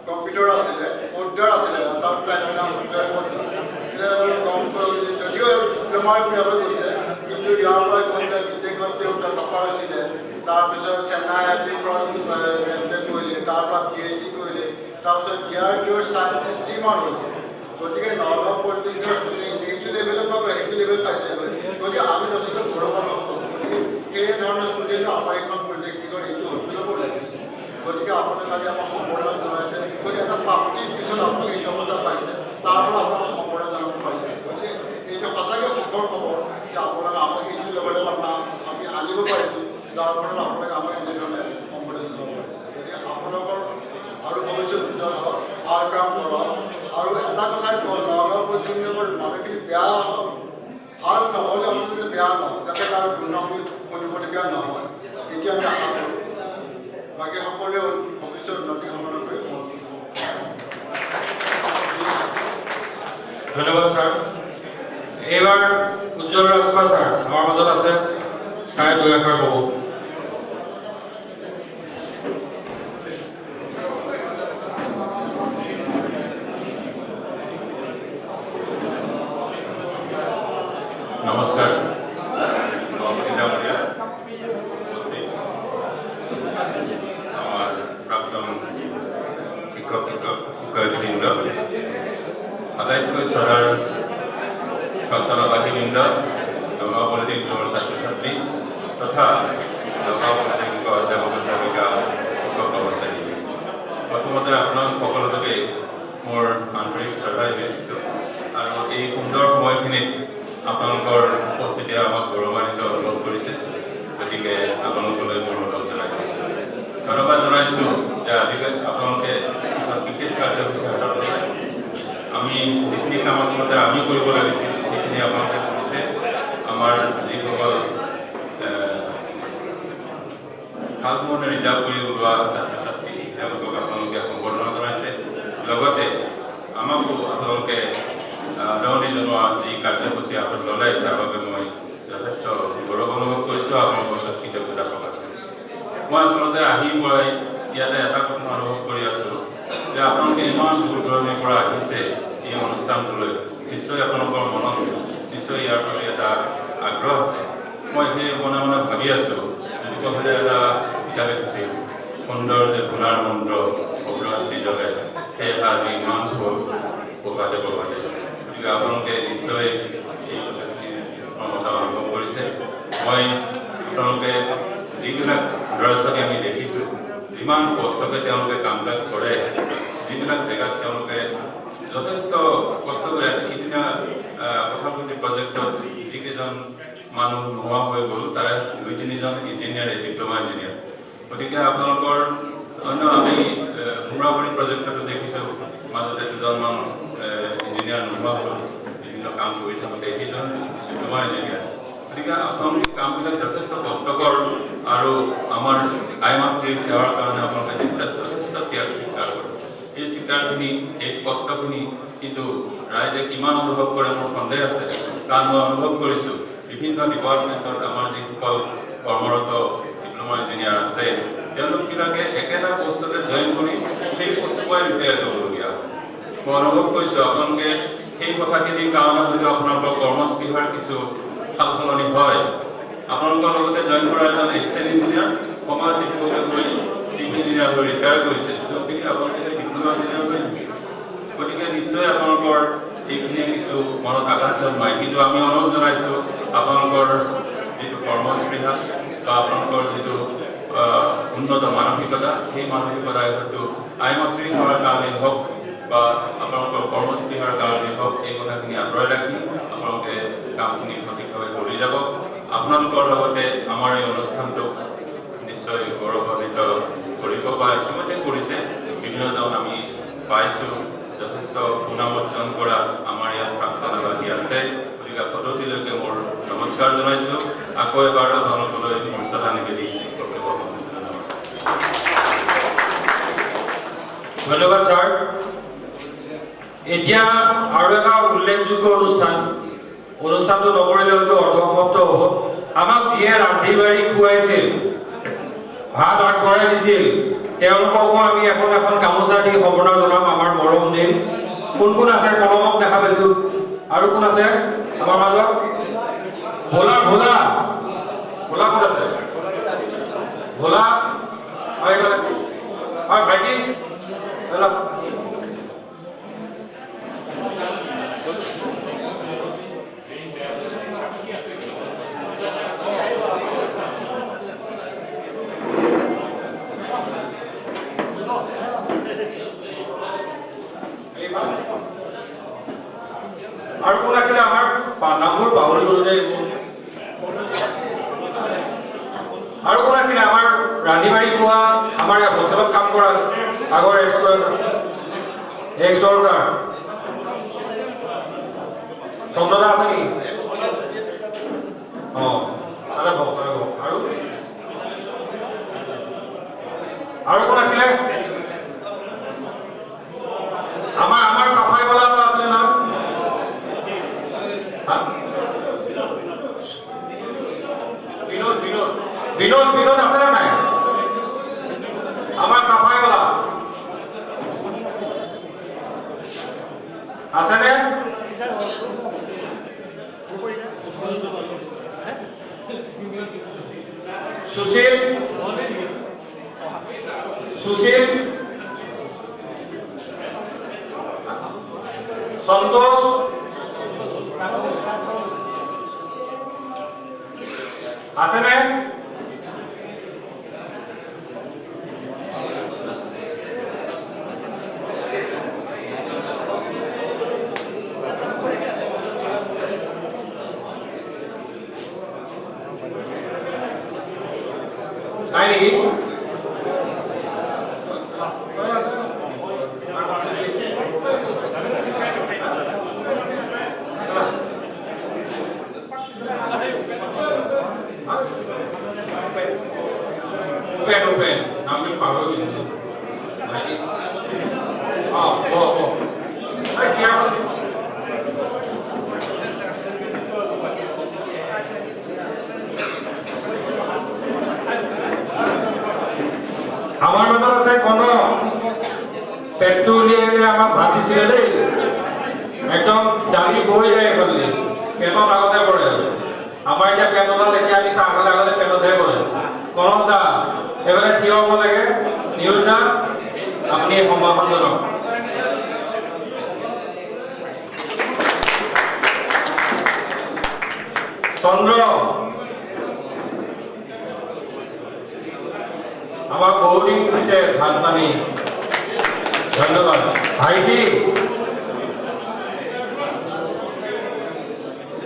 কম্পিউটাৰ আছিলে, মুদ্ৰাৰ আছিলে, তাৰ যদিও বেমাৰ উলিয়াব গৈছে, কিন্তু ইয়াৰ পৰা গৈ বিদেশত তেওঁ টকা হৈছিলে। তাৰপিছত চেন্নাই IITৰ পৰা কৰিলে, তাৰ পৰা PhD কৰিলে, তাৰপিছত DRDOৰ চাইণ্টিষ্ট চিমান হৈছে। গতিকে নগাঁও পলিটেকনিকৰ এইটো লেভেলত পাব, সেইটো লেভেল পাইছে। গতিকে আমি যথেষ্ট গৌৰৱ অনুভৱ কৰোঁ। গতিকে সেই ধৰণৰ ষ্টুডেণ্ট আমাৰ এইখন পলিটেকনিকৰ এইটো হৈ ল'ব লাগিছে। গতিকে আপোনালোকে আজি আমাক সম্বৰ্ধনা জনাইছে, গতিকে এটা প্ৰাপ্তিৰ পিছত আপোনালোকে এই অৱস্থা পাইছে, তাৰ পৰা আপোনালোকক সম্বৰ্ধনা জনাব পাৰিছে। গতিকে এইটো সঁচাকৈ সুখৰ খবৰ যে আপোনালোকে আমাক এইটো লেভেলত আমি আনিব পাৰিছোঁ, যাৰ ফলত আপোনালোকে আমাক এনেধৰণে সম্বৰ্ধনা জনাব পাৰিছে। গতিকে গতিকে আপোনালোকৰ আৰু ভৱিষ্যত উজ্জ্বল হওক, ভাল কাম কৰক। আৰু এটা কথাই কওঁ, নগাঁও পৰ্যটনৰ মানুহখিনি বেয়া ভাল নহ'লে আপোনালোকে বেয়া নহওক, যাতে তাৰ দুৰ্নাম শুনিবলগীয়া নহয়, এতিয়া আমি আশা কৰোঁ। বাকী সকলোৱে ভৱিষ্যত উন্নতি কামনা কৰি ধন্যবাদ স্যাৰ। এইবাৰ উজ্জ্বল ৰাজখোৱা স্যাৰ আমাৰ মাজত আছে, ছাৰে দুই এষাৰ ক'ব। নমস্কাৰ। আমাৰ প্ৰাক্তন শিক্ষকবৃন্দ, আটাইতকৈ শ্ৰদ্ধাৰ প্ৰাক্তন আৱাসীবৃন্দ, নগাঁও পলিটেকনিক নিগমৰ ছাত্ৰ ছাত্ৰী তথা নগাঁও পলিটেকনিকৰ অধ্যাপক অধ্যাপিকা শিক্ষক কৰ্মচাৰী, প্ৰথমতে আপোনালোক সকলোকে মোৰ আন্তৰিক শ্ৰদ্ধা নিবেদিত। আৰু এই সুন্দৰ সময়খিনিত আপোনালোকৰ উপস্থিতিয়ে আমাক গৌৰৱান্বিত অনুভৱ কৰিছে, গতিকে আপোনালোকলৈ মোৰ অনুৰোধ জনাইছোঁ। ধন্যবাদ জনাইছোঁ যে আজিকালি আপোনালোকে কিছুমান বিশেষ কাৰ্যসূচী হাতত লৈছে। আমি যিখিনি কাম আচলতে আমি কৰিব লাগিছিল সেইখিনি আপোনালোকে কৰিছে। আমাৰ যিসকল ভাল ধৰণে ৰিজাৰ্ভ কৰি ওলোৱা ছাত্ৰ ছাত্ৰী তেওঁলোকক আপোনালোকে সম্বৰ্ধনা জনাইছে। লগতে আমাকো আপোনালোকে আদৰণি জনোৱা যি কাৰ্যসূচী হাতত ল'লে তাৰ বাবে মই যথেষ্ট গৌৰৱ অনুভৱ কৰিছোঁ, আপোনালোকৰ ওচৰত কৃতজ্ঞতা প্ৰকাশ কৰিছোঁ। মই আচলতে আহি পৰাই ইয়াতে এটা কথা অনুভৱ কৰি আছোঁ যে আপোনালোকে ইমান দূৰ দূৰণিৰ পৰা আহিছে এই অনুষ্ঠানটোলৈ, নিশ্চয় আপোনালোকৰ মনত নিশ্চয় ইয়াৰ প্ৰতি এটা আগ্ৰহ আছে। মই সেই মনে মনে ভাবি আছোঁ, যদি ক'বলৈ এটা কিতাপে কৈছিল সুন্দৰ যে সোণাৰ মন্ত্ৰ অগ্ৰহাতী জ্বলে, সেই এটা আজি ইমান হ'ল প্ৰভাতে প্ৰভাতে। গতিকে আপোনালোকে নিশ্চয় এই কথাখিনি ক্ষমতা অনুভৱ কৰিছে। মই আপোনালোকে যিবিলাক ল'ৰা ছোৱালী আমি দেখিছোঁ, যিমান কষ্টকৈ তেওঁলোকে কাম কাজ কৰে, যিবিলাক জেগাত তেওঁলোকে যথেষ্ট কষ্ট কৰে। সিদিনা কথাপতি প্ৰজেক্টত যিকেইজন মানুহ নোহোৱা হৈ গ'ল তাৰে 2-3জন ইঞ্জিনিয়াৰ, ডিপ্ল'মা ইঞ্জিনিয়াৰ। গতিকে আপোনালোকৰ অন্য আমি ভুমৰাগুৰি প্ৰজেক্টতো দেখিছোঁ মাজতে 2জনমান ইঞ্জিনিয়াৰ নোহোৱা হ'ল, বিভিন্ন কাম কৰি থাকোঁতে সেইজন ডিপ্ল'মা ইঞ্জিনিয়াৰ। গতিকে আপোনালোকে কামবিলাক যথেষ্ট কষ্টকৰ আৰু আমাৰ আই মাতৃৰ সেৱাৰ কাৰণে আপোনালোকে যথেষ্ট ত্যাগ স্বীকাৰ কৰে। এই স্বীকাৰখিনি, এই কষ্টখিনি কিন্তু ৰাইজে কিমান অনুভৱ কৰে মোৰ সন্দেহ আছে, কাৰণ মই অনুভৱ কৰিছোঁ বিভিন্ন ডিপাৰ্টমেণ্টত আমাৰ যিসকল কৰ্মৰত ডিপ্ল'মা ইঞ্জিনিয়াৰ আছে তেওঁলোকবিলাকে একেটা পোষ্টতে জইন কৰি সেই পোষ্টটোৱাই ৰিটায়াৰ কৰিবলগীয়া হয়। মই অনুভৱ কৰিছোঁ আপোনালোকে সেই কথাখিনিৰ কাৰণে হয়তো আপোনালোকৰ কৰ্মস্পৃহাৰ কিছু সাল সলনি হয়। আপোনালোকৰ লগতে জইন কৰা এজন এছিষ্টেণ্ট ইঞ্জিনিয়াৰ সময়ত ডিপ্ল'মা কৰি চিফ ইঞ্জিনিয়াৰ হৈ ৰিটায়াৰ কৰিছে, গতিকে আপোনালোকে ডিপ্ল'মা ইঞ্জিনিয়াৰ হৈ থাকে। গতিকে নিশ্চয় আপোনালোকৰ এইখিনিয়ে কিছু মনত আঘাত জন্মায়, কিন্তু আমি অনুৰোধ জনাইছোঁ আপোনালোকৰ যিটো কৰ্মস্পৃহা বা আপোনালোকৰ যিটো উন্নত মানসিকতা, সেই মানসিকতাই হয়তো আই মাতৃ হোৱাৰ কাৰণেই হওক বা আপোনালোকৰ কৰ্মস্পৃহাৰ কাৰণেই হওক, এই কথাখিনি আঁতৰাই ৰাখি আপোনালোকে কামখিনি সঠিকভাৱে কৰি যাব। আপোনালোকৰ লগতে আমাৰ এই অনুষ্ঠানটোক নিশ্চয় গৌৰৱান্বিত কৰিব বা ইতিমধ্যে কৰিছে। বিভিন্নজন আমি পাইছোঁ, যথেষ্ট সুনাম অৰ্জন কৰা আমাৰ ইয়াত প্ৰাক্তন আৱাসী আছে। গতিকে পদ্ধতিলৈকে মোৰ নমস্কাৰ জনাইছোঁ। আকৌ এবাৰ আপোনালোকলৈ মোৰ শ্ৰদ্ধা নিবেদি ধন্যবাদ স্যাৰ। এতিয়া আৰু এটা উল্লেখযোগ্য অনুষ্ঠানটো নকৰিলে হয়তো অৰ্থসমাপ্ত হ'ব। আমাক যিয়ে ৰান্ধি বাঢ়ি খুৱাইছিল, ভাত আগবঢ়াই দিছিল, তেওঁলোককো আমি এখন গামোচা দি সম্বৰ্ধনা জনাম। আমাৰ মৰম দিম। কোন কোন আছে কলমক দেখা পাইছোঁ, আৰু কোন আছে আমাৰ মাজত? ভোলা ভোলা ভোলা ক'ত আছে? ভোলা ভাইটি আৰু কোন আছিলে আমাৰ নামবোৰ পাহৰি গ'লো যে। আৰু কোন আছিলে আমাৰ ৰান্ধি-বাঢ়ি খোৱা আমাৰ হোটেলত কাম কৰা আগৰ এক্স ৱৰ্কাৰ চন্দ্ৰদা আছে নেকি? তাৰে ভক আৰু কোন আছিলে? আমাৰ চাফাই বলা আছিলে না? বিনোদ আছে না নাই? আমাৰ চাফাই বলা আছে নে? সুশীল সন্তোষ আছে নে? নাই নেকি? Open. Namin power gitu. Siap. আমার মনে আছে কোন পেট্রোলিয়ামে আমার ভাবি ছিল দেই একদম জালি বই যায় বললি কেন আগতে পড়ে আমার এটা পেট্রোল লেখি আমি সাগলে আগতে পেট্রোল দেয় পড়ে কোনটা এবারে থিয় হব লাগে নিউজটা আপনি সম্ভাষণ জনাওক চন্দ্র আমার গৌরী দিছে ভাত পানি ধন্যবাদ ভাইটি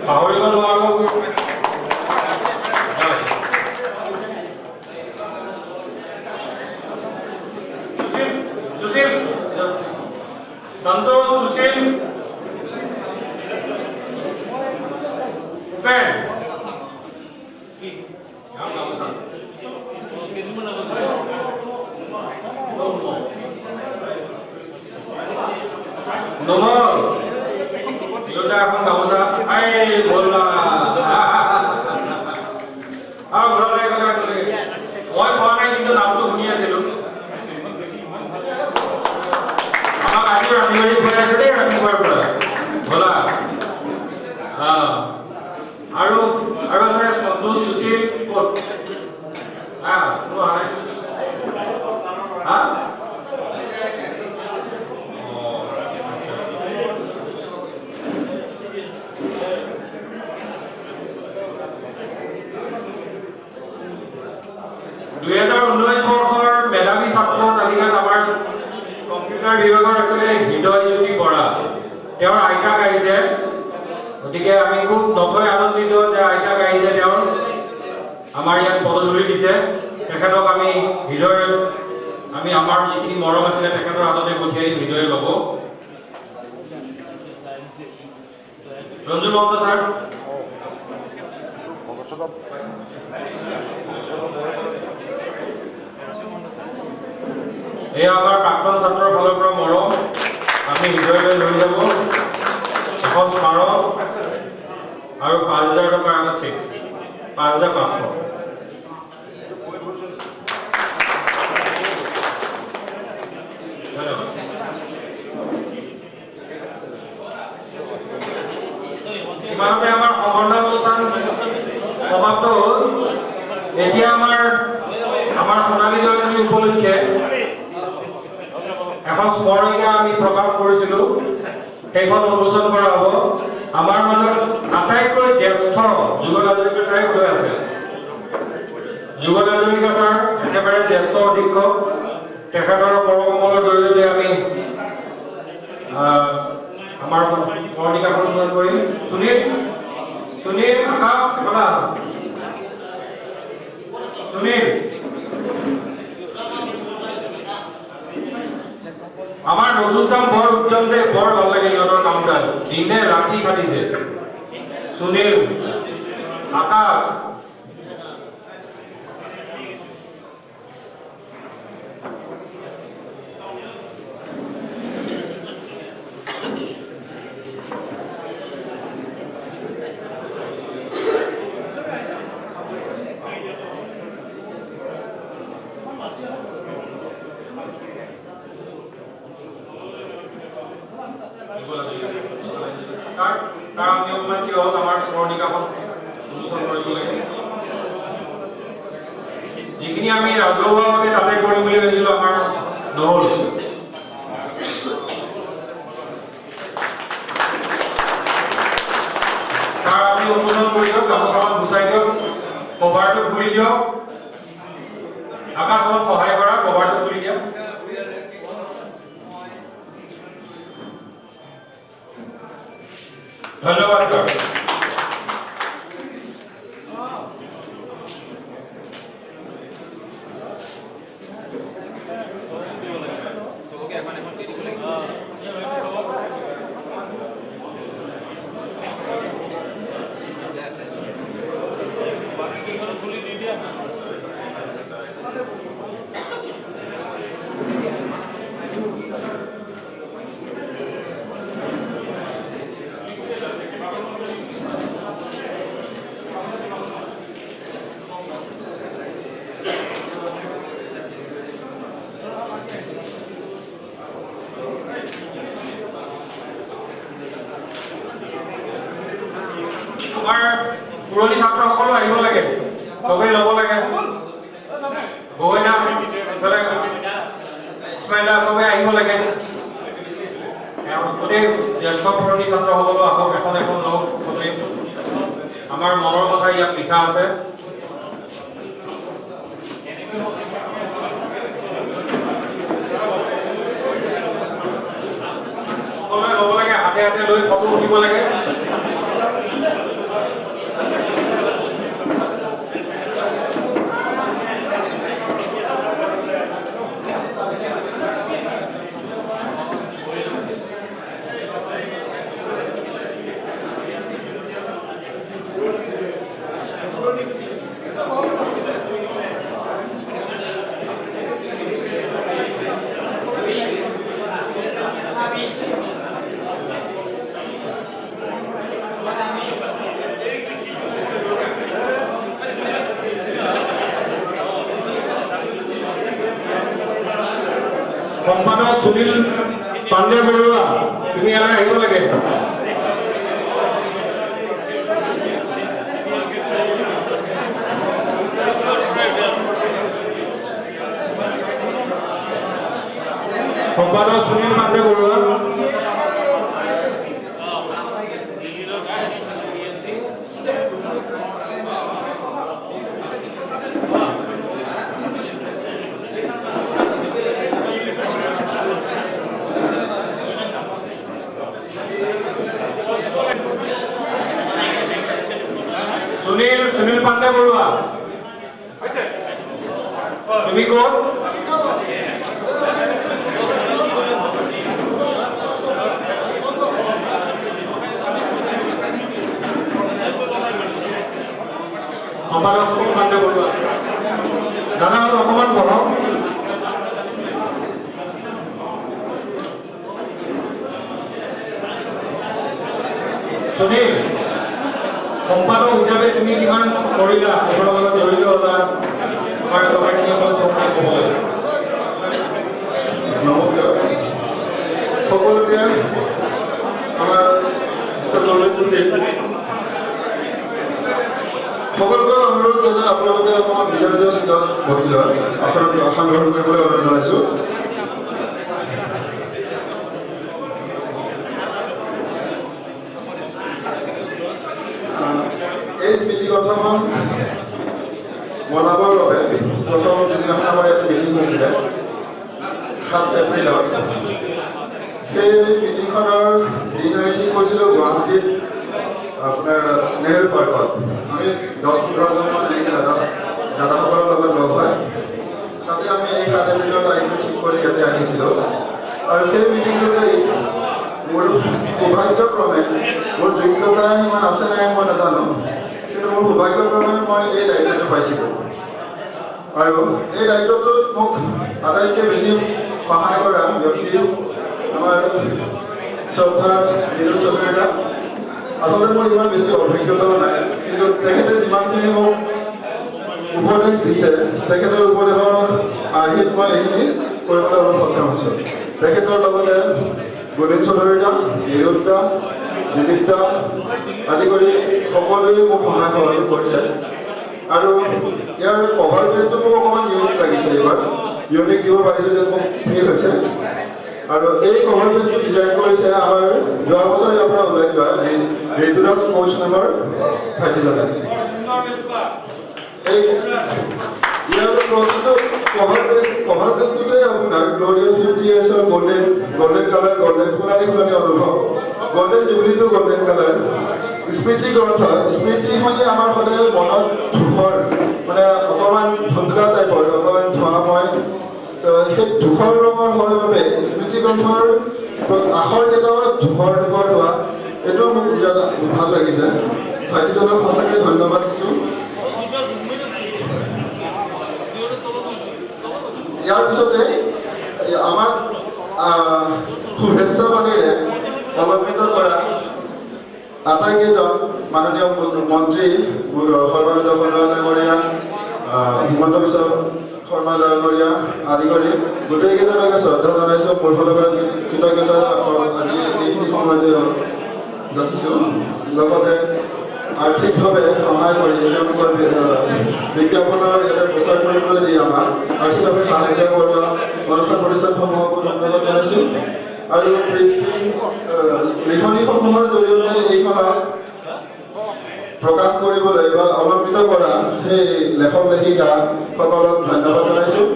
পাহৰি গলো আৰু সুশীল সন্তোষ সুশীল পেন nomor Yoda এখন গামোচা এই বললা আৰু ঘৰলৈ গ'লে মই কোৱা নাই কিন্তু নামটো শুনি আছিলো আমাক আজি ৰাতিবাৰী ঘূৰাই আছে দেই ৰাতিপুৱাৰ পৰা বলা আৰু আছে সন্তোষ সুশীল ক'ত কোনো অহা নাই হা 2019 বৰ্ষৰ মেধাৱী ছাত্ৰৰ তালিকাত আমাৰ কম্পিউটাৰ বিভাগৰ আছিলে হৃদয়জ্যোতি বৰা তেওঁৰ আইতাক আহিছে গতিকে আমি খুব নথৈ আনন্দিত যে আইতাক আহিছে তেওঁৰ আমাৰ ইয়াত পদধূলি দিছে তেখেতক আমি আমাৰ যিখিনি মৰম আছিলে তেখেতৰ হাততে পঠিয়াই হৃদয় ল'ব ৰঞ্জু মহন্ত ছাৰ এই আমাৰ প্ৰাক্তন ছাত্ৰৰ ফালৰ পৰা মৰম আমি হৃদয়লৈ লৈ যাব এখন স্মাৰক আৰু 5000 টকাৰ এটা চেক 5500 ইমানতে আমাৰ সম্বৰ্ধনা অনুষ্ঠান সমাপ্ত হ'ল এতিয়া আমাৰ সোণালী জয়ন্তী উপলক্ষে এখন স্মৰণীয় আমি প্ৰকাশ কৰিছিলো সেইখন উন্মোচন কৰা হ'ব আমাৰ মাজত আটাইতকৈ জ্যেষ্ঠ যুগল হাজৰিকা ছাৰে হৈ আছে যুগল হাজৰিকা ছাৰ একেবাৰে জ্যেষ্ঠ অধীক্ষক তেখেতৰ পৰকমলৰ জৰিয়তে আমি আমাৰ স্মৰণিকাখন উন্মোচন কৰিম সুনীল আকাশ সুনীল আমাৰ নতুন চাম বৰ উদ্যম দে বৰ ভাল লাগে ইহঁতৰ কামকাজ দিনে ৰাতি খাটিছে সুনীল আকাশ কাৰণ নিয়মমান কি হ'ল আমাৰ স্মৰণিকাখন উন্মোচন কৰিব লাগে যিখিনি আমি ৰাজহুৱাভাৱে তাতে কৰিম বুলি ভাবিছিলোঁ আমাৰ নহ'ল তাৰ আপুনি উন্মোচন কৰি দিয়ক গামোচাখন গুচাই দিয়ক কভাৰটো খুলি দিয়ক আকাশখনত সহায় কৰা কভাৰটো খুলি দিয়ক ধন্যবাদ স্যাৰ পুৰণি ছাত্ৰসকলো আহিব লাগে সবেই ল'ব লাগে গগৈনা ইছমাইলা সবেই আহিব লাগে গোটেই জ্যেষ্ঠ পুৰণি ছাত্ৰসকলো আহক এখন এখন লওক সবেই আমাৰ মনৰ কথা ইয়াত লিখা আছে সকলোৱে ল'ব লাগে হাতে হাতে লৈ ফটো উঠিব লাগে সম্পাদক সুনীল পাণ্ডে বৰুৱা তুমি ইয়ালৈ আহিব লাগে সম্পাদক সুনীল পাণ্ডে বৰুৱা সুনীল পাণ্ডে বৰুৱা তুমি কোন সম্পাদক সুনীল পাণ্ডে বৰুৱা দাদা অকমান বহক সুনীল সম্পাদক হিচাপে তুমি কিমান কৰিলা এইবোৰ লগত জড়িত হ'লা তোমাৰ কথাখিনি অলপ চমুকৈ ক'ব লাগে নমস্কাৰ সকলোকে আমাৰ সকলোকে অনুৰোধ যে আপোনালোকে অকণমান নিজৰ নিজৰ চিটত বহি লয় আসন গ্ৰহণ কৰিবলৈ অনুৰোধ জনাইছোঁ এই স্মৃতিকথাখন বনাবৰ বাবে প্ৰথম যিদিনাখন আমাৰ ইয়াত মিটিং হৈছিলে 7 এপ্ৰিলত সেই মিটিংখনৰ দিন আমি ঠিক কৰিছিলোঁ গুৱাহাটীত আপোনাৰ নেহেৰু পাৰ্কত আমি 10-15জনমান এনেকৈ দাদাসকলৰ লগত লগ হয় আজি আমি এই কাৰ্যসূচীৰ তাৰিখটো ঠিক কৰি ইয়াতে আহিছিলোঁ আৰু সেই মিটিংটোতে মোৰ সৌভাগ্যক্ৰমে মোৰ যোগ্যতা ইমান আছে নাই মই নাজানো কিন্তু মোৰ সৌভাগ্যক্ৰমে মই এই দায়িত্বটো পাইছিলোঁ আৰু এই দায়িত্বটোত মোক আটাইতকৈ বেছি সহায় কৰা ব্যক্তি আমাৰ শ্ৰদ্ধাৰ বিনোদ চৌধুৰীদা আচলতে মোৰ ইমান বেছি অভিজ্ঞতাও নাই কিন্তু তেখেতে যিমানখিনি মোক উপদেশ দিছে তেখেতৰ উপদেশৰ আৰ্হিত মই এইখিনি কৰিবলৈ অলপ সক্ষম হৈছোঁ তেখেতৰ লগতে গোবিন্দ চৌধুৰীদা বিৰোধদা দিলীপদা আদি কৰি সকলোৱে মোক সহায় সহযোগ কৰিছে আৰু ইয়াৰ কভাৰ পেজটো মোক অকণমান ইউনিক লাগিছে এইবাৰ ইউনিক দিব পাৰিছোঁ যে মোক ফিল হৈছে আৰু এই কভাৰ পেজটো ডিজাইন কৰিছে আমাৰ যোৱা বছৰ ইয়াৰ পৰা ওলাই যোৱা ঋতুৰাজ কোচ নামৰ ভাইটিজনে এই ইয়াৰ প্ৰতিটো কভাৰ পেজটোতে আপোনাৰ গ্ল'ৰিয়াছ 50 ইয়াৰ্ছৰ গল্ডেন কালাৰ গল্ডেন সোণালী অনুভৱ গল্ডেন জুবলিটো গল্ডেন কালাৰ স্মৃতি গ্ৰন্থ স্মৃতি মানে আমাৰ সদায় মনত ধূসৰ মানে অকণমান ধুন্দলা টাইপৰ অকণমান ধোঁৱাময় সেই ধূসৰ ৰঙৰ হয় বাবে স্মৃতি গ্ৰন্থৰ আখৰকেইটাও ধূসৰ হোৱা এইটো মোক বিৰাট ভাল লাগিছে ভাইটিজনক সঁচাকৈ ধন্যবাদ দিছোঁ ইয়াৰ পিছতে আমাক শুভেচ্ছা বাণীৰে অলংকৃত কৰা আটাইকেইজন মাননীয় মন্ত্ৰী সৰ্বানন্দ সোণোৱাল ডাঙৰীয়া হিমন্ত বিশ্ব শৰ্মা ডাঙৰীয়া আদি কৰি গোটেইকেইজনকে শ্ৰদ্ধা জনাইছোঁ মোৰ ফালৰ পৰা কৃতজ্ঞতা আজি এইখিনি সময়তে যাচিছোঁ লগতে আৰ্থিকভাৱে সহায় কৰি তেওঁলোকৰ বিজ্ঞাপনৰ ইয়াতে প্ৰচাৰ কৰিবলৈ দি আমাক আৰ্থিকভাৱে সাহায্য কৰোৱা অনুষ্ঠান প্ৰতিষ্ঠানসমূহকো ধন্যবাদ জনাইছোঁ আৰু লিখনিসমূহৰ জৰিয়তে এইখনক প্ৰকাশ কৰিবলৈ বা অলংকৃত কৰা সেই লেখক লেখিকাসকলক ধন্যবাদ জনাইছোঁ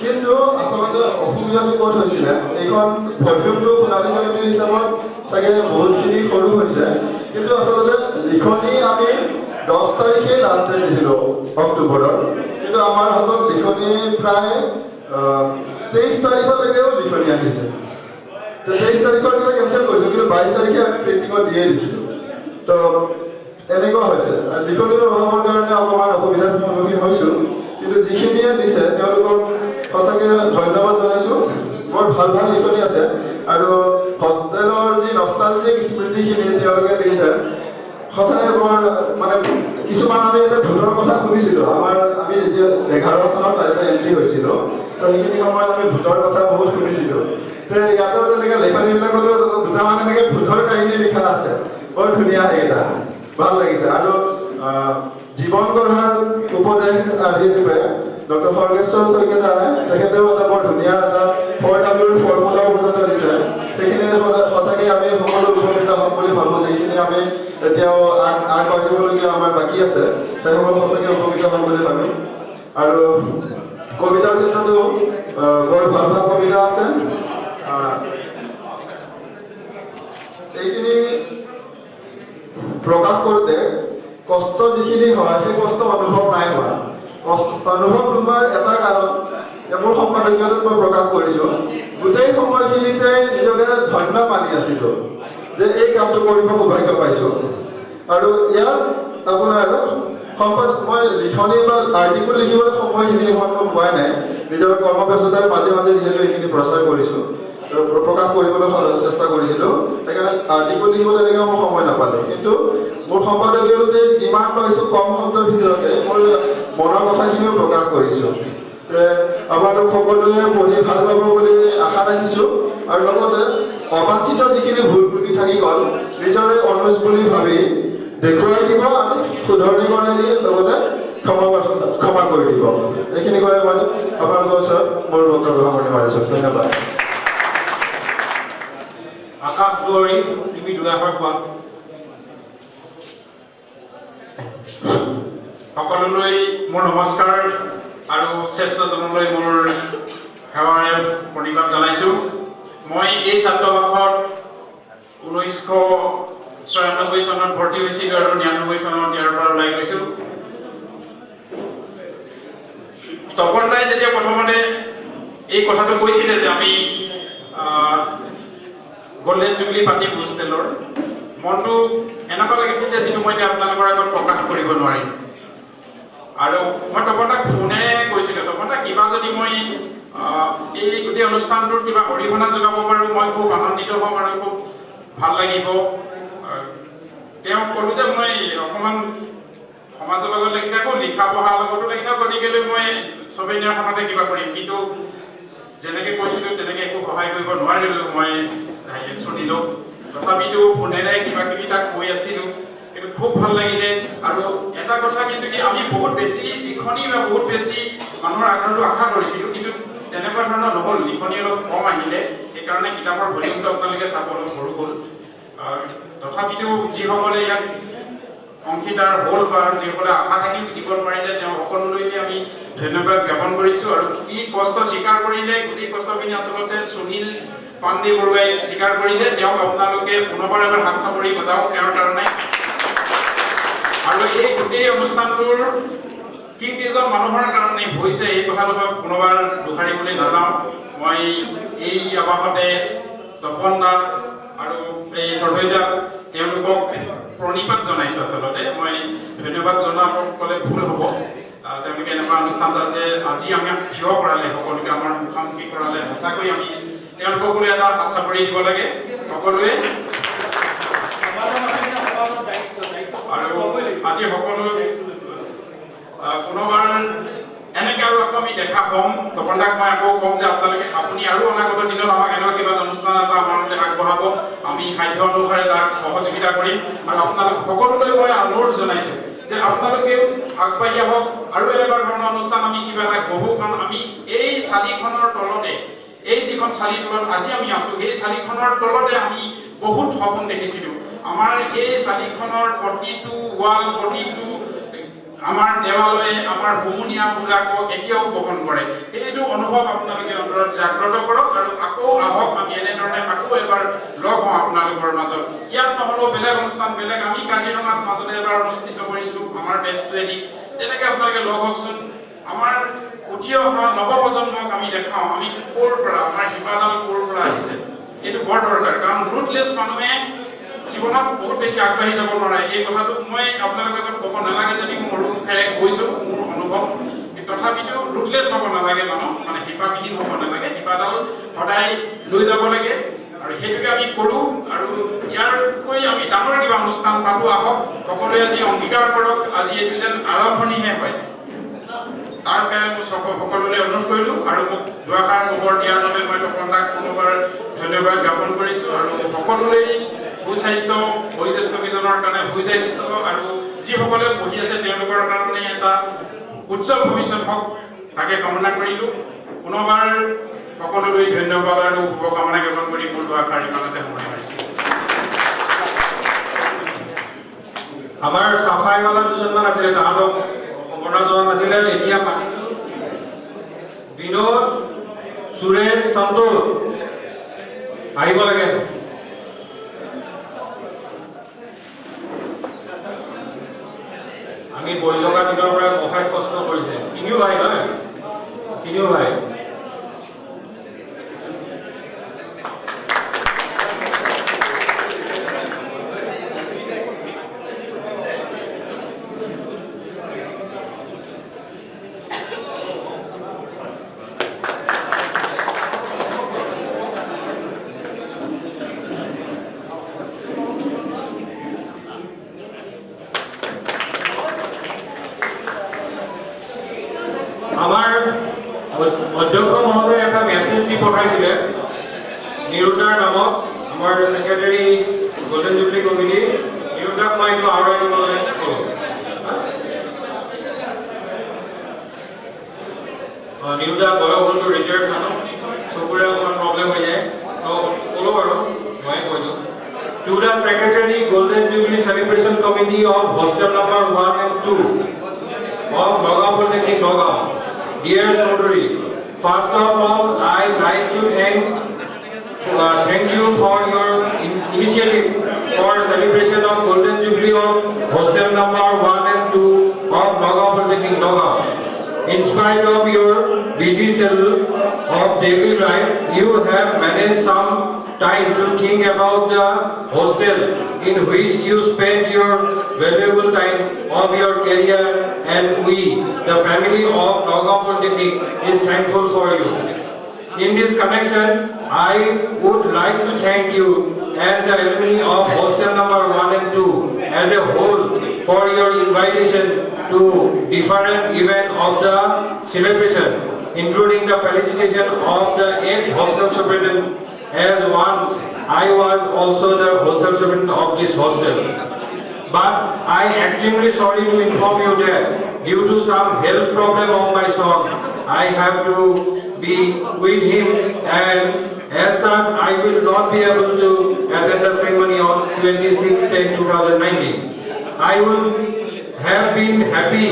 কিন্তু আচলতে অসুবিধাটো ক'ত হৈছিলে এইখন ভলিউমটো সোণালী জয়ন্তী হিচাপত চাগে বহুতখিনি সৰু হৈছে কিন্তু আচলতে লিখনি আমি 10 তাৰিখে লাষ্ট ডেট দিছিলোঁ অক্টোবৰৰ কিন্তু আমাৰ হাতত লিখনি প্ৰায় 23 তাৰিখলৈকেও লিখনি আহিছে তো 23 তাৰিখৰ কিবা কেঞ্চেল কৰিছোঁ কিন্তু 22 তাৰিখে আমি প্ৰিণ্টিঙত দিয়ে দিছিলোঁ তো এনেকুৱা হৈছে লিখনিৰ অভাৱৰ কাৰণে অকণমান অসুবিধাৰ সন্মুখীন হৈছোঁ কিন্তু যিখিনিয়ে দিছে তেওঁলোকক সঁচাকৈ ধন্যবাদ জনাইছোঁ বৰ ভাল লিখনি আছে আৰু হোষ্টেলৰ যি নষ্টালজিক স্মৃতিখিনি তেওঁলোকে দিছে সঁচাকৈ বৰ মানে কিছুমান আমি এতিয়া ভোটৰ কথা শুনিছিলোঁ আমি যেতিয়া 11 চনত তাতে এণ্ট্ৰি হৈছিলোঁ তো সেইখিনি সময়ত আমি ভোটৰ কথা বহুত শুনিছিলোঁ তো ইয়াতে তেনেকৈ লেখনিবিলাকতো দুটামান এনেকৈ ভোটৰ কাহিনী লিখা আছে বৰ ধুনীয়া সেইকেইটা ভাল লাগিছে আৰু জীৱন গঢ়াৰ উপদেশ আৰ্হিৰূপে ডক্টৰ খৰ্গেশ্বৰ শইকীয়াই তেখেতেও এটা বৰ ধুনীয়া এটা 4Wৰ ফৰ্মুলাও বুজাই দিছে সেইখিনি সঁচাকৈ আমি সকলো উপকৃত হ'ম বুলি ভাবোঁ যিখিনি আমি এতিয়াও আগবাঢ়িবলগীয়া আমাৰ বাকী আছে সেইসকল সঁচাকৈ উপকৃত হ'ম বুলি ভাবোঁ আৰু কবিতাৰ ক্ষেত্ৰতো বৰ ভাল কবিতা আছে এইখিনি প্ৰকাশ কৰোঁতে কষ্ট যিখিনি হয় সেই কষ্ট অনুভৱ নাই হোৱা অনুভৱ নোহোৱাৰ এটা কাৰণ মোৰ সম্পাদকীয়ত মই প্ৰকাশ কৰিছোঁ গোটেই সময়খিনিতে নিজকে ধন্য মানি আছিলোঁ যে এই কামটো কৰিব সৌভাগ্য পাইছোঁ আৰু ইয়াত আপোনাৰ মই লিখনি বা আৰ্টিকল লিখিবলৈ সময় সেইখিনি সময় মই পোৱাই নাই নিজৰ কৰ্মব্যস্ততাৰ মাজে যিহেতু এইখিনি প্ৰচাৰ কৰিছোঁ প্ৰকাশ কৰিবলৈ চেষ্টা কৰিছিলোঁ সেইকাৰণে আৰ্টিকল লিখিবলৈ তেনেকৈ মই সময় নাপালোঁ কিন্তু মোৰ সম্পাদকীয়তে যিমান পাৰিছোঁ কম শব্দৰ ভিতৰতে মোৰ মনৰ কথাখিনিও প্ৰকাশ কৰিছোঁ আপোনালোক সকলোৱে পঢ়ি ভাল পাব বুলি আশা ৰাখিছোঁ আৰু লগতে অবাঞ্ছিত যিখিনি ভুল ত্ৰুটি থাকি গ'ল নিজৰে অনুজ বুলি ভাবি দেখুৱাই দিব আৰু শুধৰণি কৰাই দি লগতে ক্ষমা কৰি দিব এইখিনি কৈ মই আপোনালোকৰ ওচৰত মোৰ বক্তব্য সামৰণি মাৰিছোঁ ধন্যবাদ আকাশ দুৱৰী তুমি দুআষাৰ কোৱা সকলোলৈ মোৰ নমস্কাৰ আৰু শ্ৰেষ্ঠজনলৈ মোৰ সেৱাৰে প্ৰণিপাত জনাইছোঁ মই এই ছাত্ৰাবাসত 1994 চনত ভৰ্তি হৈছিলোঁ আৰু 99 চনত ইয়াৰ পৰা ওলাই গৈছোঁ তপন দাই যেতিয়া প্ৰথমতে এই কথাটো কৈছিলে যে আমি গোল্ডেন জুবলি পাতিম হোষ্টেলৰ মনটো এনেকুৱা লাগিছিল যে যিটো মই আপোনালোকৰ আগত প্ৰকাশ কৰিব নোৱাৰিম আৰু মই তপনক ফোনেৰে কৈছিলোঁ তপনক কিবা যদি মই এই গোটেই অনুষ্ঠানটোৰ কিবা অৰিহণা যোগাব পাৰোঁ মই খুব আনন্দিত হ'ম আৰু খুব ভাল লাগিব তেওঁ ক'লোঁ যে মই অকণমান সমাজৰ লগত লাগি থাকোঁ লিখা পঢ়াৰ লগতো লাগি থাকোঁ গতিকেলৈ মই ছবিখনতে কিবা কৰিম কিন্তু যেনেকৈ কৈছিলোঁ তেনেকৈ একো সহায় কৰিব নোৱাৰিলোঁ মই শুনিলোঁ তথাপিতো ফোনেৰে কিবা কিবি তাক কৈ আছিলোঁ কিন্তু খুব ভাল লাগিলে আৰু এটা কথা কিন্তু কি আমি বহুত বেছি লিখনি বা বহুত বেছি মানুহৰ আগ্ৰহটো আশা কৰিছিলোঁ কিন্তু তেনেকুৱা ধৰণৰ নহ'ল লিখনি অলপ কম আহিলে সেইকাৰণে কিতাপৰ ভলিউমটো আপোনালোকে চাব অলপ সৰু হ'ল তথাপিতো যিসকলে ইয়াত অংশীদাৰ হ'ল বা যিসকলে আশা থাকি দিব নোৱাৰিলে তেওঁ সকলোলৈকে আমি ধন্যবাদ জ্ঞাপন কৰিছোঁ আৰু কি কষ্ট স্বীকাৰ কৰিলে গোটেই কষ্টখিনি আচলতে সুনীল পাণ্ডে বৰুৱাই স্বীকাৰ কৰিলে তেওঁক আপোনালোকে পুনৰবাৰ এবাৰ হাত চাপৰি বজাওক তেওঁৰ কাৰণে আৰু এই গোটেই অনুষ্ঠানটোৰ কি কেইজন মানুহৰ কাৰণে হৈছে এই কথাটো মই পুনৰবাৰ দোহাৰিবলৈ নাযাওঁ মই এই আৱাসতে তপন দা আৰু এই চৰদৈদা তেওঁলোকক প্ৰণিপাত জনাইছোঁ আচলতে মই ধন্যবাদ জনাব ক'লে ভুল হ'ব তেওঁলোকে এনেকুৱা অনুষ্ঠান আছে আজি আমাক থিয় কৰালে সকলোকে আমাৰ মুখামুখি কৰালে সঁচাকৈ আমি তেওঁলোকলৈ এটা হাত চাপৰি দিব লাগে সকলোৱে আৰু আজি সকলো পুনৰবাৰ এনেকৈ আৰু আকৌ আমি দেখা হ'ম তপন দাক মই আকৌ ক'ম যে আপুনি আৰু অনাগত দিনত আমাক এনেকুৱা কিবা অনুষ্ঠান এটা আমালৈ আগবঢ়াব আমি সাধ্য অনুসাৰে তাক সহযোগিতা কৰিম আৰু আপোনালোক সকলোলৈ মই অনুৰোধ জনাইছোঁ যে আপোনালোকেও আগবাঢ়ি আহক আৰু এনেকুৱা ধৰণৰ অনুষ্ঠান আমি কিবা এটা গঢ়োঁ কাৰণ আমি এই চালিখনৰ তলতে এই যিখন চালিৰ তলত আজি আমি আছোঁ এই চালিখনৰ তলতে আমি বহুত সপোন দেখিছিলোঁ আমাৰ এই চালিখনৰ প্ৰতিটো ৱাল প্ৰতিটো আমাৰ দেৱালয়ে আমাৰ হুমুনিয়াবিলাকক এতিয়াও বহন কৰে এইটো অনুভৱ আপোনালোকে অন্তৰত জাগ্ৰত কৰক আৰু আকৌ আহক আমি এনেধৰণে আকৌ এবাৰ লগ হওঁ আপোনালোকৰ মাজত ইয়াত নহ'লেও বেলেগ অনুষ্ঠান বেলেগ আমি কাজিৰঙাত মাজতে এবাৰ অনুষ্ঠিত কৰিছিলোঁ আমাৰ বেষ্টটোৱেদি তেনেকৈ আপোনালোকে লগ হওকচোন আমাৰ উঠি অহা নৱপ্ৰজন্মক আমি দেখাওঁ আমি ক'ৰ পৰা আমাৰ শিপাডাল ক'ৰ পৰা আহিছে এইটো বৰ দৰকাৰ কাৰণ ৰুটলেছ মানুহে জীৱনত বহুত বেছি আগবাঢ়ি যাব নোৱাৰে এই কথাটো মই আপোনালোকক ক'ব নালাগে যদি মোৰ মুখেৰে কৈছোঁ মোৰ অনুভৱ তথাপিতো ৰুটলেছ হ'ব নালাগে মানুহ মানে শিপাবিহীন হ'ব নালাগে শিপাডাল সদায় লৈ যাব লাগে আৰু সেইটোকে আমি কৰোঁ আৰু ইয়াৰকৈ আমি ডাঙৰ কিবা অনুষ্ঠান পাতোঁ আহক সকলোৱে আজি অংগীকাৰ কৰক আজি এইটো যেন আৰম্ভণিহে হয় তাৰ কাৰণে মই সকলোলৈ অনুৰোধ কৰিলোঁ আৰু মোক দুআষাৰ খবৰ দিয়াৰ বাবে মই তপন দাক পুনৰবাৰ ধন্যবাদ জ্ঞাপন কৰিছোঁ আৰু সকলোলৈ সুস্বাস্থ্য বয়োজ্যেষ্ঠ কেইজনৰ কাৰণে সুস্বাস্থ্য আৰু যিসকলে পঢ়ি আছে তেওঁলোকৰ কাৰণে এটা উজ্জ্বল ভৱিষ্যত হওক তাকে কামনা কৰিলোঁ পুনৰবাৰ সকলোলৈ ধন্যবাদ আৰু শুভকামনা জ্ঞাপন কৰি মোৰ দুআষাৰ ইমানতে সামৰণি মাৰিছোঁ আমাৰ চাফাইৱালা দুজনমান আছিলে তাহাঁতক সম্বৰ্ধনা জনোৱা নাছিলে এতিয়া বিনোদ সুৰেশ সন্তোষ আহিব লাগে আমি বহি থকা দিনৰ পৰা গোসাঁইক কষ্ট কৰিছে তিনিও ভাই নহয় তিনিও ভাই আমাৰ অধ্যক্ষ মহোদয়ে এটা মেছেজ দি পঠাইছিলে নিৰুদ্ধাৰ নামত আমাৰ ছেক্ৰেটাৰী গোল্ডেন জুবলি কমিটি নিৰুদ্ধাক মই এইটো আওৰাই দিবলৈ ক'লোঁ নিৰুদ্ধা বয়স হ'লটো ৰিটায়াৰ্ড মানুহ চকুৰে অকণমান প্ৰব্লেম হৈ যায় ক'লোঁ বাৰু মই কৈ দিওঁ to the Secretary Golden Jubilee Celebration Committee of Hostel number 1 and 2 of Nagaon Polytechnic Nagaon. Dear Secretary, first of all, I like to thank you for your initiative for celebration of Golden Jubilee of Hostel number 1 and 2 of Nagaon Polytechnic Nagaon. spite of your busy schedule of daily life, you have managed some time to think about the hostel in which you spent your valuable time of your career, and we, the family of Nagaon Polytechnic, is thankful for you. In this connection, I would like to thank you and the alumni of hostel number 1 and 2 as a whole for your invitation to different events of the celebration, including the felicitation of the ex-hostel superintendent, as once I was also the hostel superintendent of this hostel. But I am extremely sorry to inform you that due to some health problem of my son, I have to be with him, and as such I will not be able to attend the ceremony on 26/10/2019. I would have been happy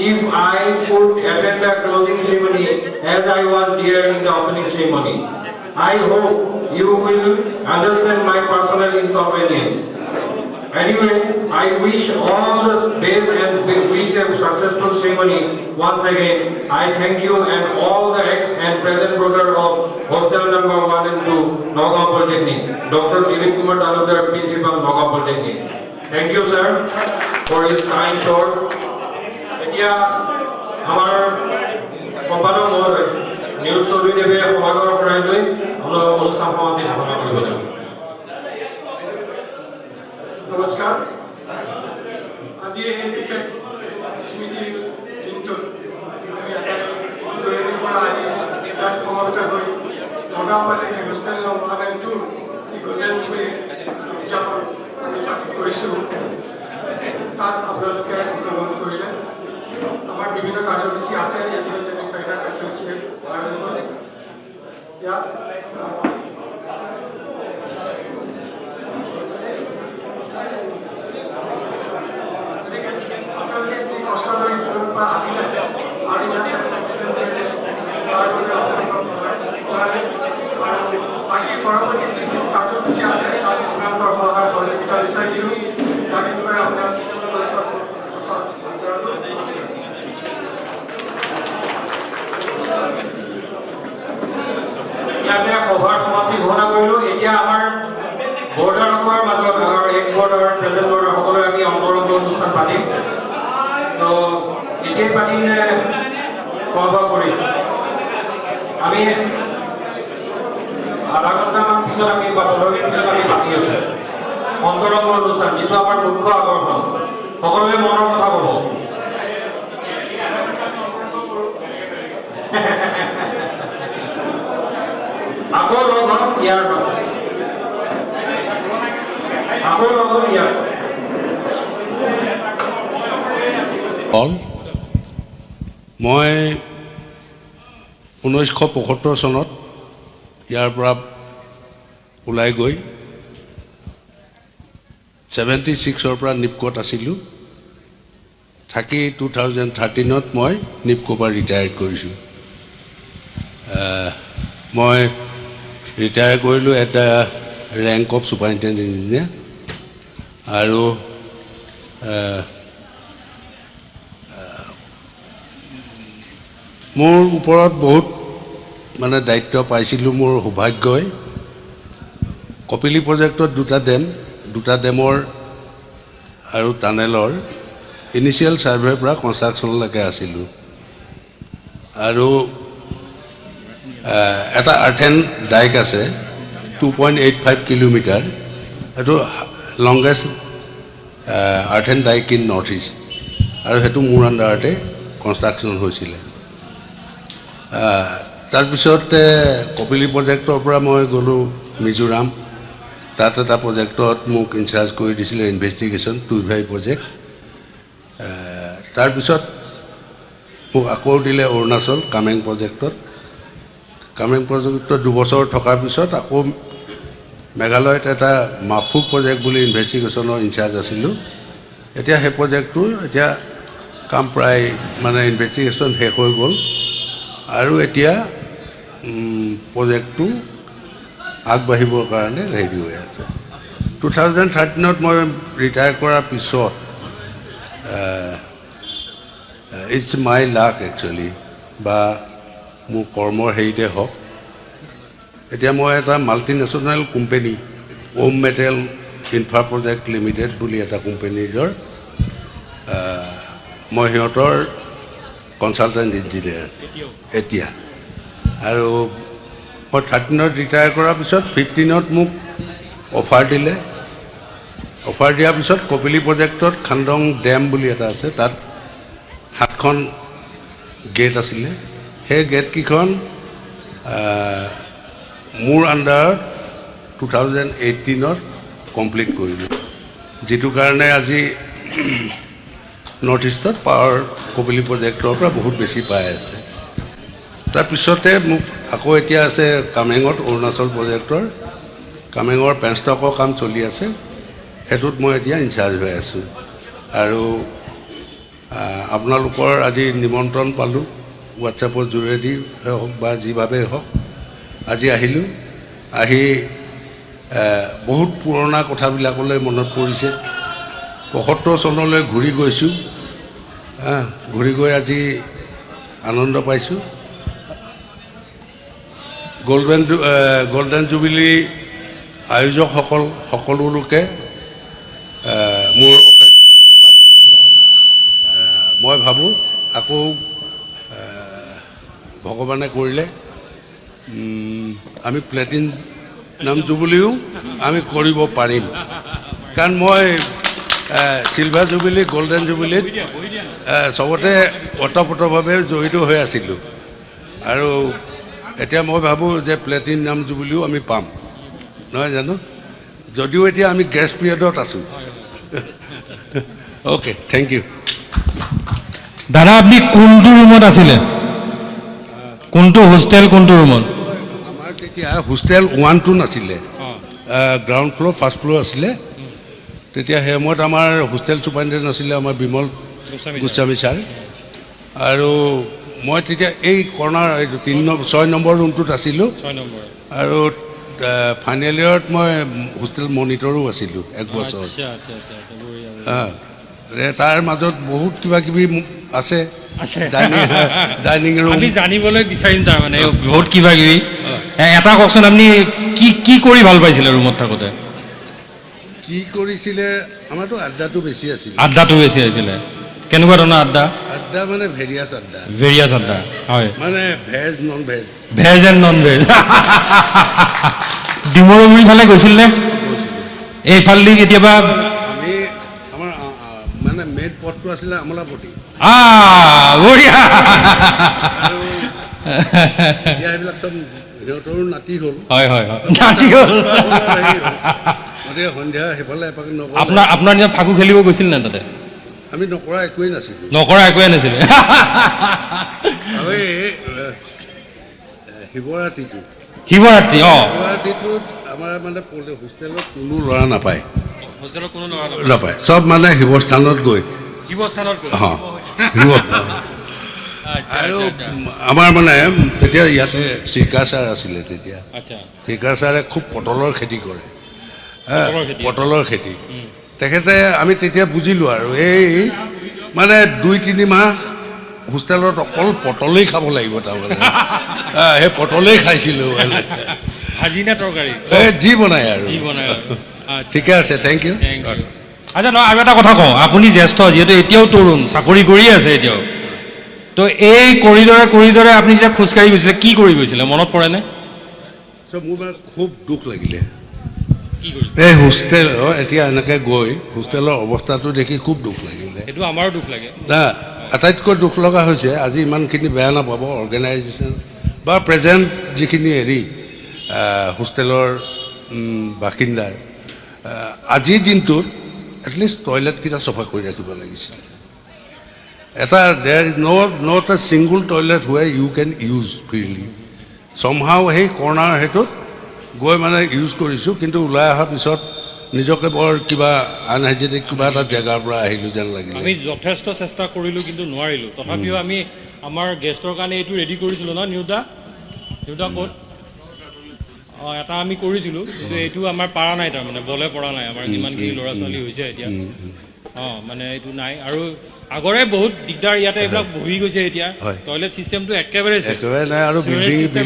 if I could attend the closing ceremony as I was there in the opening ceremony. I hope you will understand my personal inconvenience. Anyway, I wish all the best and wish a successful ceremony. Once again, I thank you and all the ex and present brother of hostel number 1 and 2, Nagaon Polytechnic, Dr. Dilip Kumar Talukdar, Principal, Nagaon Polytechnic. Thank you, sir, for his kind thought. Etia, our Kompano Mohoi, Neil Sovideve, Homagar Prime, Allah Olsam Mohammed Homagar. নমস্কাৰ আজি এই বিশেষ স্মৃতিৰ দিনটোত আমি পৰা আহি ইয়াত সমবেত হৈ নগাঁও পলিটেকনিক হোষ্টেল নম্বৰ 1 এই গল্ডেন জুবিলি উদযাপন আমি পাতি কৰিছোঁ। তাত আপোনালোকে অংশগ্ৰহণ কৰিলে। আমাৰ বিভিন্ন কাৰ্যসূচী আছে, ইতিমধ্যে 4টা কাৰ্যসূচী আয়োজন কৰে। ইয়াত সভাৰ সমাপ্তি ঘোষণা কৰিলোঁ। এতিয়া আমাৰ বৰ্ডাৰসকলৰ মাজত আমাৰ এক বৰ্ডাৰ প্ৰেজেণ্ট বৰ্ডাৰ সকলোৱে আমি অন্তৰংগ অনুষ্ঠান পাতিম। তো এতিয়াই পাতি খোৱা বোৱা কৰি আমি আধা ঘণ্টামান পিছত আমি 15 মিনিট পিছত আমি পাতি আছোঁ অন্তৰংগ অনুষ্ঠান, যিটো আমাৰ মুখ্য আকৰ্ষণ। সকলোৱে মনৰ কথা ক'ব। আকৌ লগ হ'ম ইয়াৰ পৰা। মই 1975 চনত ইয়াৰ পৰা ওলাই গৈ 76ৰ পৰা নিপকোত আছিলোঁ। থাকি 2013ত মই নিপকোৰ পৰা ৰিটায়াৰ্ড কৰিছোঁ। মই ৰিটায়াৰ কৰিলোঁ এটা ৰেংক অফ ছুপাৰিণ্টেণ্ডেণ্ট ইঞ্জিনিয়াৰ, আৰু মোৰ ওপৰত বহুত মানে দায়িত্ব পাইছিলোঁ। মোৰ সৌভাগ্যই কপিলী প্ৰজেক্টত দুটা ডেমৰ আৰু টানেলৰ ইনিচিয়েল ছাৰ্ভেৰ পৰা কনষ্ট্ৰাকশ্যনলৈকে আছিলোঁ। আৰু এটা আৰ্থ এণ্ড ডাইক আছে 2.85 কিলোমিটাৰ, এইটো longest earth and dyke in north east, আৰু সেইটো মোৰ আণ্ডাৰতে কনষ্ট্ৰাকশ্যন হৈছিলে। তাৰপিছতে কপিলী প্ৰজেক্টৰ পৰা মই গ'লোঁ মিজোৰাম। তাত এটা প্ৰজেক্টত মোক ইনচাৰ্জ কৰি দিছিলে ইনভেষ্টিগেশ্যন টুইভাই প্ৰজেক্ট। তাৰপিছত মোক আকৌ দিলে অৰুণাচল কামেং প্ৰজেক্টত। কামেং প্ৰজেক্টত 2 বছৰ থকাৰ পিছত আকৌ মেঘালয়ত এটা মাফু প্ৰজেক্ট বুলি ইনভেষ্টিগেশ্যনৰ ইনচাৰ্জ আছিলোঁ। এতিয়া সেই প্ৰজেক্টটোৰ এতিয়া কাম প্ৰায় মানে ইনভেষ্টিগেশ্যন শেষ হৈ গ'ল, আৰু এতিয়া প্ৰজেক্টটো আগবাঢ়িবৰ কাৰণে ৰেডি হৈ আছে। 2013ত মই ৰিটায়াৰ কৰাৰ পিছত ইটছ মাই লাক একচুৱেলি বা মোৰ কৰ্মৰ হেৰিতে হওক এতিয়া মই এটা মাল্টিনেশ্যনেল কোম্পানী ওম মেটেল ইনফ্ৰা প্ৰজেক্ট লিমিটেড বুলি এটা কোম্পানীৰ মই সিহঁতৰ কনচালটেণ্ট ইঞ্জিনিয়াৰ এতিয়া আৰু মই 13ত ৰিটায়াৰ কৰাৰ পিছত 15ত মোক অফাৰ দিলে অফাৰ দিয়াৰ পিছত কপিলি প্ৰজেক্টত খান্দং ডেম বুলি এটা আছে তাত 7খন গেট আছিলে সেই গেটকেইখন মোৰ আণ্ডাৰত 2018ত কমপ্লিট কৰিলোঁ যিটো কাৰণে আজি নৰ্থ ইষ্টত পাৱাৰ কপিলি প্ৰজেক্টৰ পৰা বহুত বেছি পাই আছে তাৰপিছতে মোক আকৌ এতিয়া আছে কামেঙত অৰুণাচল প্ৰজেক্টৰ কামেঙৰ পেনষ্টকৰ কাম চলি আছে সেইটোত মই এতিয়া ইনচাৰ্জ হৈ আছোঁ আৰু আপোনালোকৰ আজি নিমন্ত্ৰণ পালোঁ হোৱাটছএপৰ যোগেদি হওক বা যিভাৱেই হওক আজি আহিলোঁ আহি বহুত পুৰণা কথাবিলাকলৈ মনত পৰিছে ৭৫ চনলৈ ঘূৰি গৈছোঁ ঘূৰি গৈ আজি আনন্দ পাইছোঁ গল্ডেন জুবিলি আয়োজকসকল সকলো লোকে মোৰ অশেষ ধন্যবাদ মই ভাবোঁ আকৌ ভগৱানে কৰিলে আমি প্লেটিনাম জুবিলিও আমি কৰিব পাৰিম কাৰণ মই চিলভাৰ জুবিলি গল্ডেন জুবিলিত চবতে ওতঃপ্ৰোতভাৱে জড়িত হৈ আছিলোঁ আৰু এতিয়া মই ভাবোঁ যে প্লেটিনাম জুবিলিও আমি পাম নহয় জানো যদিও এতিয়া আমি গ্ৰেছ পিৰিয়ডত আছোঁ অ'কে থেংক ইউ দাদা আপুনি কোনটো ৰুমত আছিলে কোনটো হোষ্টেল কোনটো ৰুমত আমাৰ তেতিয়া হোষ্টেল 1-2 নাছিলে গ্ৰাউণ্ড ফ্ল'ৰ ফাৰ্ষ্ট ফ্ল'ৰ আছিলে তেতিয়া সেই সময়ত আমাৰ হোষ্টেল ছুপাৰিণ্টেণ্ডেণ্ট আছিলে আমাৰ বিমল গোস্বামী ছাৰ আৰু মই তেতিয়া এই কৰ্ণাৰ 6 নম্বৰ ৰুমটোত আছিলোঁ আৰু ফাইনেল ইয়েৰত মই হোষ্টেল মনিটৰো আছিলোঁ 1 বছৰ তাৰ মাজত বহুত কিবা কিবি আছে ডাইনিং ৰুম আমি জানিবলৈ বিচাৰিম তাৰমানে বহুত কিবা কিবি এটা কওকচোন আপুনি কি কৰি ভাল পাইছিলে ৰুমত থাকোঁতে কি কৰিছিলে আমাৰতো আড্ডাটো বেছি আছিলে কেনেকুৱা ধৰণৰ আড্ডা মানে ভেৰিয়াছ আড্ডা হয় মানে veg non veg and non veg Dimoruguri ফালে গৈছিল নে এইফালেদি কেতিয়াবা আমি আমাৰ মানে মেইন পথটো আছিলে আমোলাপট্টি বঢ়িয়া এতিয়া এইবিলাক চব সিহঁতৰো নাতি হ'ল নাতি হ'ল গতিকে সন্ধিয়া সেইফালে এপাক আপোনাৰ নিচিনা ফাকু খেলিব গৈছিল নে তাতে আমি নকৰা একোৱেই নাছিলোঁ নাছিলে আৰু এই শিৱৰাত্ৰিটোত আমাৰ মানে হোষ্টেলত কোনো ল'ৰা নাপায় চব মানে শিৱস্থানত গৈ আৰু আমাৰ মানে তেতিয়া ইয়াতে চিকা ছাৰ আছিলে তেতিয়া চিকা ছাৰে খুব পটলৰ খেতি কৰে পটলৰ খেতি তেখেতে আমি তেতিয়া বুজিলোঁ আৰু এই মানে 2-3 মাহ হোষ্টেলত অকল পটলেই খাব লাগিব তাৰমানে সেই পটলেই খাইছিলোঁ মানে যি বনায় আৰু ঠিকে আছে থেংক ইউ আচ্ছা নহয় আৰু এটা কথা কওঁ আপুনি জ্যেষ্ঠ যিহেতু এতিয়াও তৰুণ চাকৰি কৰি আছে এতিয়াও তো এই কৰিডৰে আপুনি যেতিয়া খোজকাঢ়ি গৈছিলে কি কৰি গৈছিলে মনত পৰেনে মোৰ মানে খুব দুখ লাগিলে এই হোষ্টেল এতিয়া এনেকৈ গৈ হোষ্টেলৰ অৱস্থাটো দেখি খুব দুখ লাগিলে সেইটো আমাৰো দুখ লাগে আটাইতকৈ দুখ লগা হৈছে আজি ইমানখিনি বেয়া নাপাব অৰ্গেনাইজেশ্যন বা প্ৰেজেণ্ট যিখিনি হোষ্টেলৰ বাসিন্দাৰ আজিৰ দিনটোত এটলিষ্ট টয়লেটকেইটা চফা কৰি ৰাখিব লাগিছিলে there is not a single toilet where you can use freely চমহাও সেই কৰ্ণাৰ সেইটোত গৈ মানে ইউজ কৰিছোঁ কিন্তু ওলাই অহাৰ পিছত নিজকে বৰ কিবা আনহাইজেনিক কিবা এটা জেগাৰ পৰা আহিলোঁ যেন লাগিলে আমি যথেষ্ট চেষ্টা কৰিলোঁ কিন্তু নোৱাৰিলোঁ তথাপিও আমি আমাৰ গেষ্টৰ কাৰণে এইটো ৰেডি কৰিছিলোঁ ন নিউদা ক'ত এটা আমি কৰিছিলোঁ কিন্তু এইটো আমাৰ পৰা নাই তাৰমানে বলে পৰা নাই আমাৰ যিমানখিনি ল'ৰা ছোৱালী হৈছে এতিয়া মানে এইটো নাই আৰু আগৰে বহুত দিগদাৰ ইয়াতে এইবিলাক বহি গৈছে এতিয়া হয়। টয়লেট চিষ্টেমটো একেবাৰে একেবাৰে নাই আৰু Sewerage system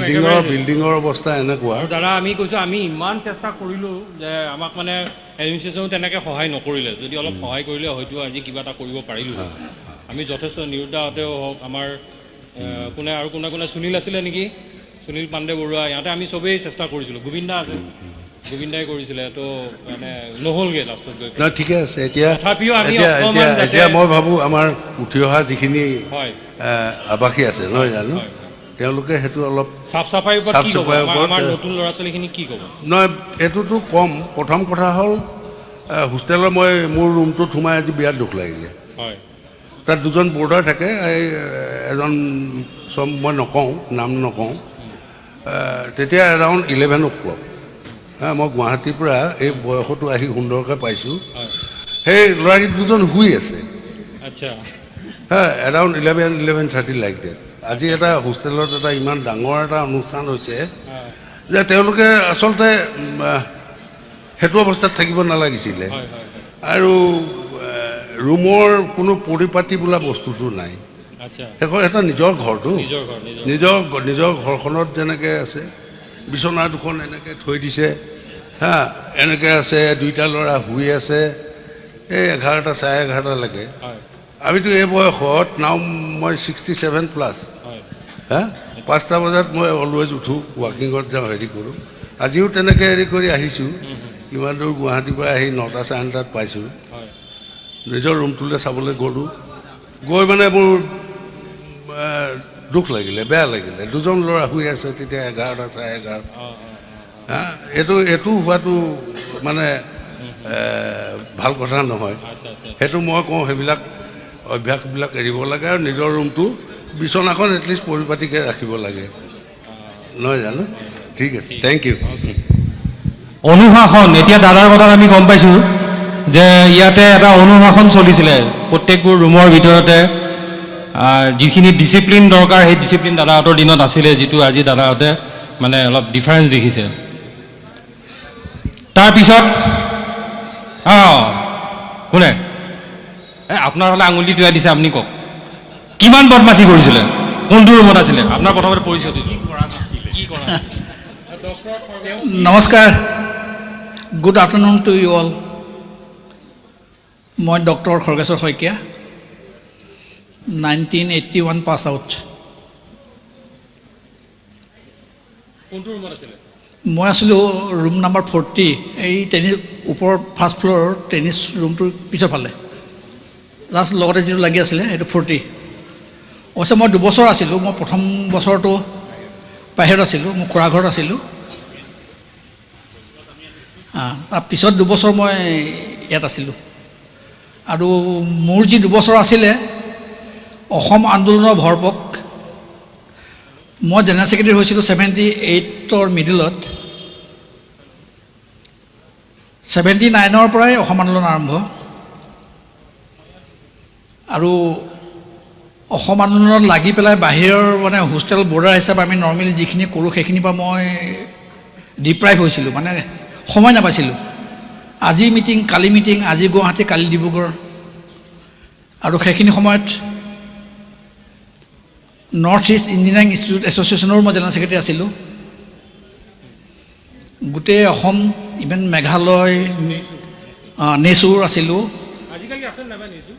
বিল্ডিঙৰ অৱস্থা এনেকুৱা আৰু দাদা আমি কৈছোঁ আমি ইমান চেষ্টা কৰিলোঁ যে আমাক মানে এডমিনিষ্ট্ৰেশ্যনো তেনেকৈ সহায় নকৰিলে যদি অলপ সহায় কৰিলে হয়তো আজি কিবা এটা কৰিব পাৰিলোঁ আমি যথেষ্ট নিৰুদ্দাহঁতেও হওক আমাৰ কোনে আৰু কোনে সুনীল আছিলে নেকি সুনীল পাণ্ডে বৰুৱা ইয়াতে আমি চবেই চেষ্টা কৰিছিলোঁ গোবিন্দা আছে গোবিন্দাই কৰিছিলে তো মানে নহ'লগৈ লাষ্টত গৈ নাই ঠিকে আছে এতিয়া তথাপিও আমি এতিয়া অকণমান এতিয়া যাতে এতিয়া মই ভাবোঁ আমাৰ উঠি অহা যিখিনি হয় আৱাসী আছে নহয় জানো হয়। তেওঁলোকে সেইটো অলপ চাফ চাফাইৰ ওপৰত চাফ কি ক'ব চাফাইৰ ওপৰত, আমাৰ নতুন ল'ৰা ছোৱালীখিনি কি ক'ব নহয় এইটোতো কম প্ৰথম কথা হ'ল হোষ্টেলৰ মোৰ ৰুমটোত সোমাই আজি বিৰাট দুখ লাগিলে হয় তাত দুজন বৰ্ডাৰ থাকে এই এজন চব মই নকওঁ নাম নকওঁ তেতিয়া এৰাউণ্ড 11 o'clock মই গুৱাহাটীৰ পৰা এই বয়সতো আহি সুন্দৰকৈ পাইছোঁ হয় সেই ল'ৰাকেইটা দুজন শুই আছে আচ্ছা এৰাউণ্ড 11:30 লাইক ডেট আজি এটা হোষ্টেলত এটা ইমান ডাঙৰ এটা অনুষ্ঠান হৈছে যে তেওঁলোকে আচলতে সেইটো অৱস্থাত থাকিব নালাগিছিলে হয় হয় আৰু ৰুমৰ কোনো পৰিপাটি বোলা বস্তুটো নাই আচ্ছা সেইখন এটা নিজৰ ঘৰটো নিজৰ ঘৰ নিজৰ নিজৰ ঘৰখনত যেনেকৈ আছে বিচনা দুখন এনেকৈ থৈ দিছে এনেকৈ আছে দুইটা ল'ৰা শুই আছে এই 11টা 11:30লৈকে হয় আমিতো এই বয়সত নাও মই 67+ হয় 5টা বজাত মই অলৱেজ উঠোঁ ৱাকিঙত যাওঁ হেৰি কৰোঁ আজিও তেনেকৈ হেৰি কৰি আহিছোঁ ইমান দূৰ গুৱাহাটীৰ পৰা আহি 9টা 9:30 পাইছোঁ হয় নিজৰ ৰুমটোলৈ চাবলৈ গ'লোঁ গৈ মানে মোৰ দুখ লাগিলে বেয়া লাগিলে দুজন ল'ৰা শুই আছে তেতিয়া 11টা 11:30 এইটো হোৱাটো মানে ভাল কথা নহয় আচ্ছা আচ্ছা সেইটো মই কওঁ সেইবিলাক অভ্যাসবিলাক এৰিব লাগে আৰু নিজৰ ৰুমটো বিচনাখন এটলিষ্ট পৰিপাটিকৈ ৰাখিব লাগে নহয় জানো ঠিক আছে থেংক ইউ অনুশাসন এতিয়া দাদাৰ কথাত আমি গম পাইছোঁ যে ইয়াতে এটা অনুশাসন চলিছিলে প্ৰত্যেকবোৰ ৰুমৰ ভিতৰতে যিখিনি ডিচিপ্লিন দৰকাৰ সেই ডিচিপ্লিন দাদাহঁতৰ দিনত আছিলে যিটো আজি দাদাহঁতে মানে অলপ ডিফাৰেঞ্চ দেখিছে তাৰপিছত কোনে আপোনাৰ হ'লে আঙুলি টুৱাই দিছে আপুনি কওক কিমান বদমাচি কৰিছিলে কোনটো ৰুমত আছিলে আপোনাৰ প্ৰথমতে পৰিচয় দিলোঁ কি কৰা নমস্কাৰ good afternoon to you all মই doctor Khargeswar Saikia 1981 pass out কোনটো ৰুমত আছিলে মই আছিলোঁ ৰুম নাম্বাৰ 40 এই টেনিছ ওপৰৰ ফাৰ্ষ্ট ফ্ল'ৰৰ টেনিছ ৰুমটোৰ পিছৰ ফালে জাষ্ট লগতে যিটো লাগি আছিলে সেইটো 40 অৱশ্যে মই 2 বছৰ আছিলোঁ মই প্ৰথম বছৰটো বাহিৰত আছিলোঁ মোৰ খুৰা ঘৰত আছিলোঁ তাৰপিছত 2 বছৰ মই ইয়াত আছিলোঁ আৰু মোৰ যি 2 বছৰ আছিলে অসম আন্দোলনৰ ভৰপক মই জেনেৰেল ছেক্ৰেটাৰী হৈছিলোঁ 78ৰ মিডিলত 79ৰ পৰাই অসম আন্দোলন আৰম্ভ আৰু অসম আন্দোলনত লাগি পেলাই বাহিৰৰ মানে হোষ্টেল বৰ্ডাৰ হিচাপে আমি নৰ্মেলি যিখিনি কৰোঁ সেইখিনিৰ পৰা মই ডিপ্ৰাইভ হৈছিলোঁ মানে সময় নাপাইছিলোঁ আজি মিটিং কালি মিটিং আজি গুৱাহাটী কালি ডিব্ৰুগড় আৰু সেইখিনি সময়ত নৰ্থ ইষ্ট ইঞ্জিনিয়াৰিং ইনষ্টিটিউট এছ'চিয়েশ্যনৰ মই জেনেৰেল ছেক্ৰেটাৰী আছিলোঁ গোটেই অসম ইভেন মেঘালয় নেচুৰ আছিলোঁ আজিকালি আছে নাপায় নিছো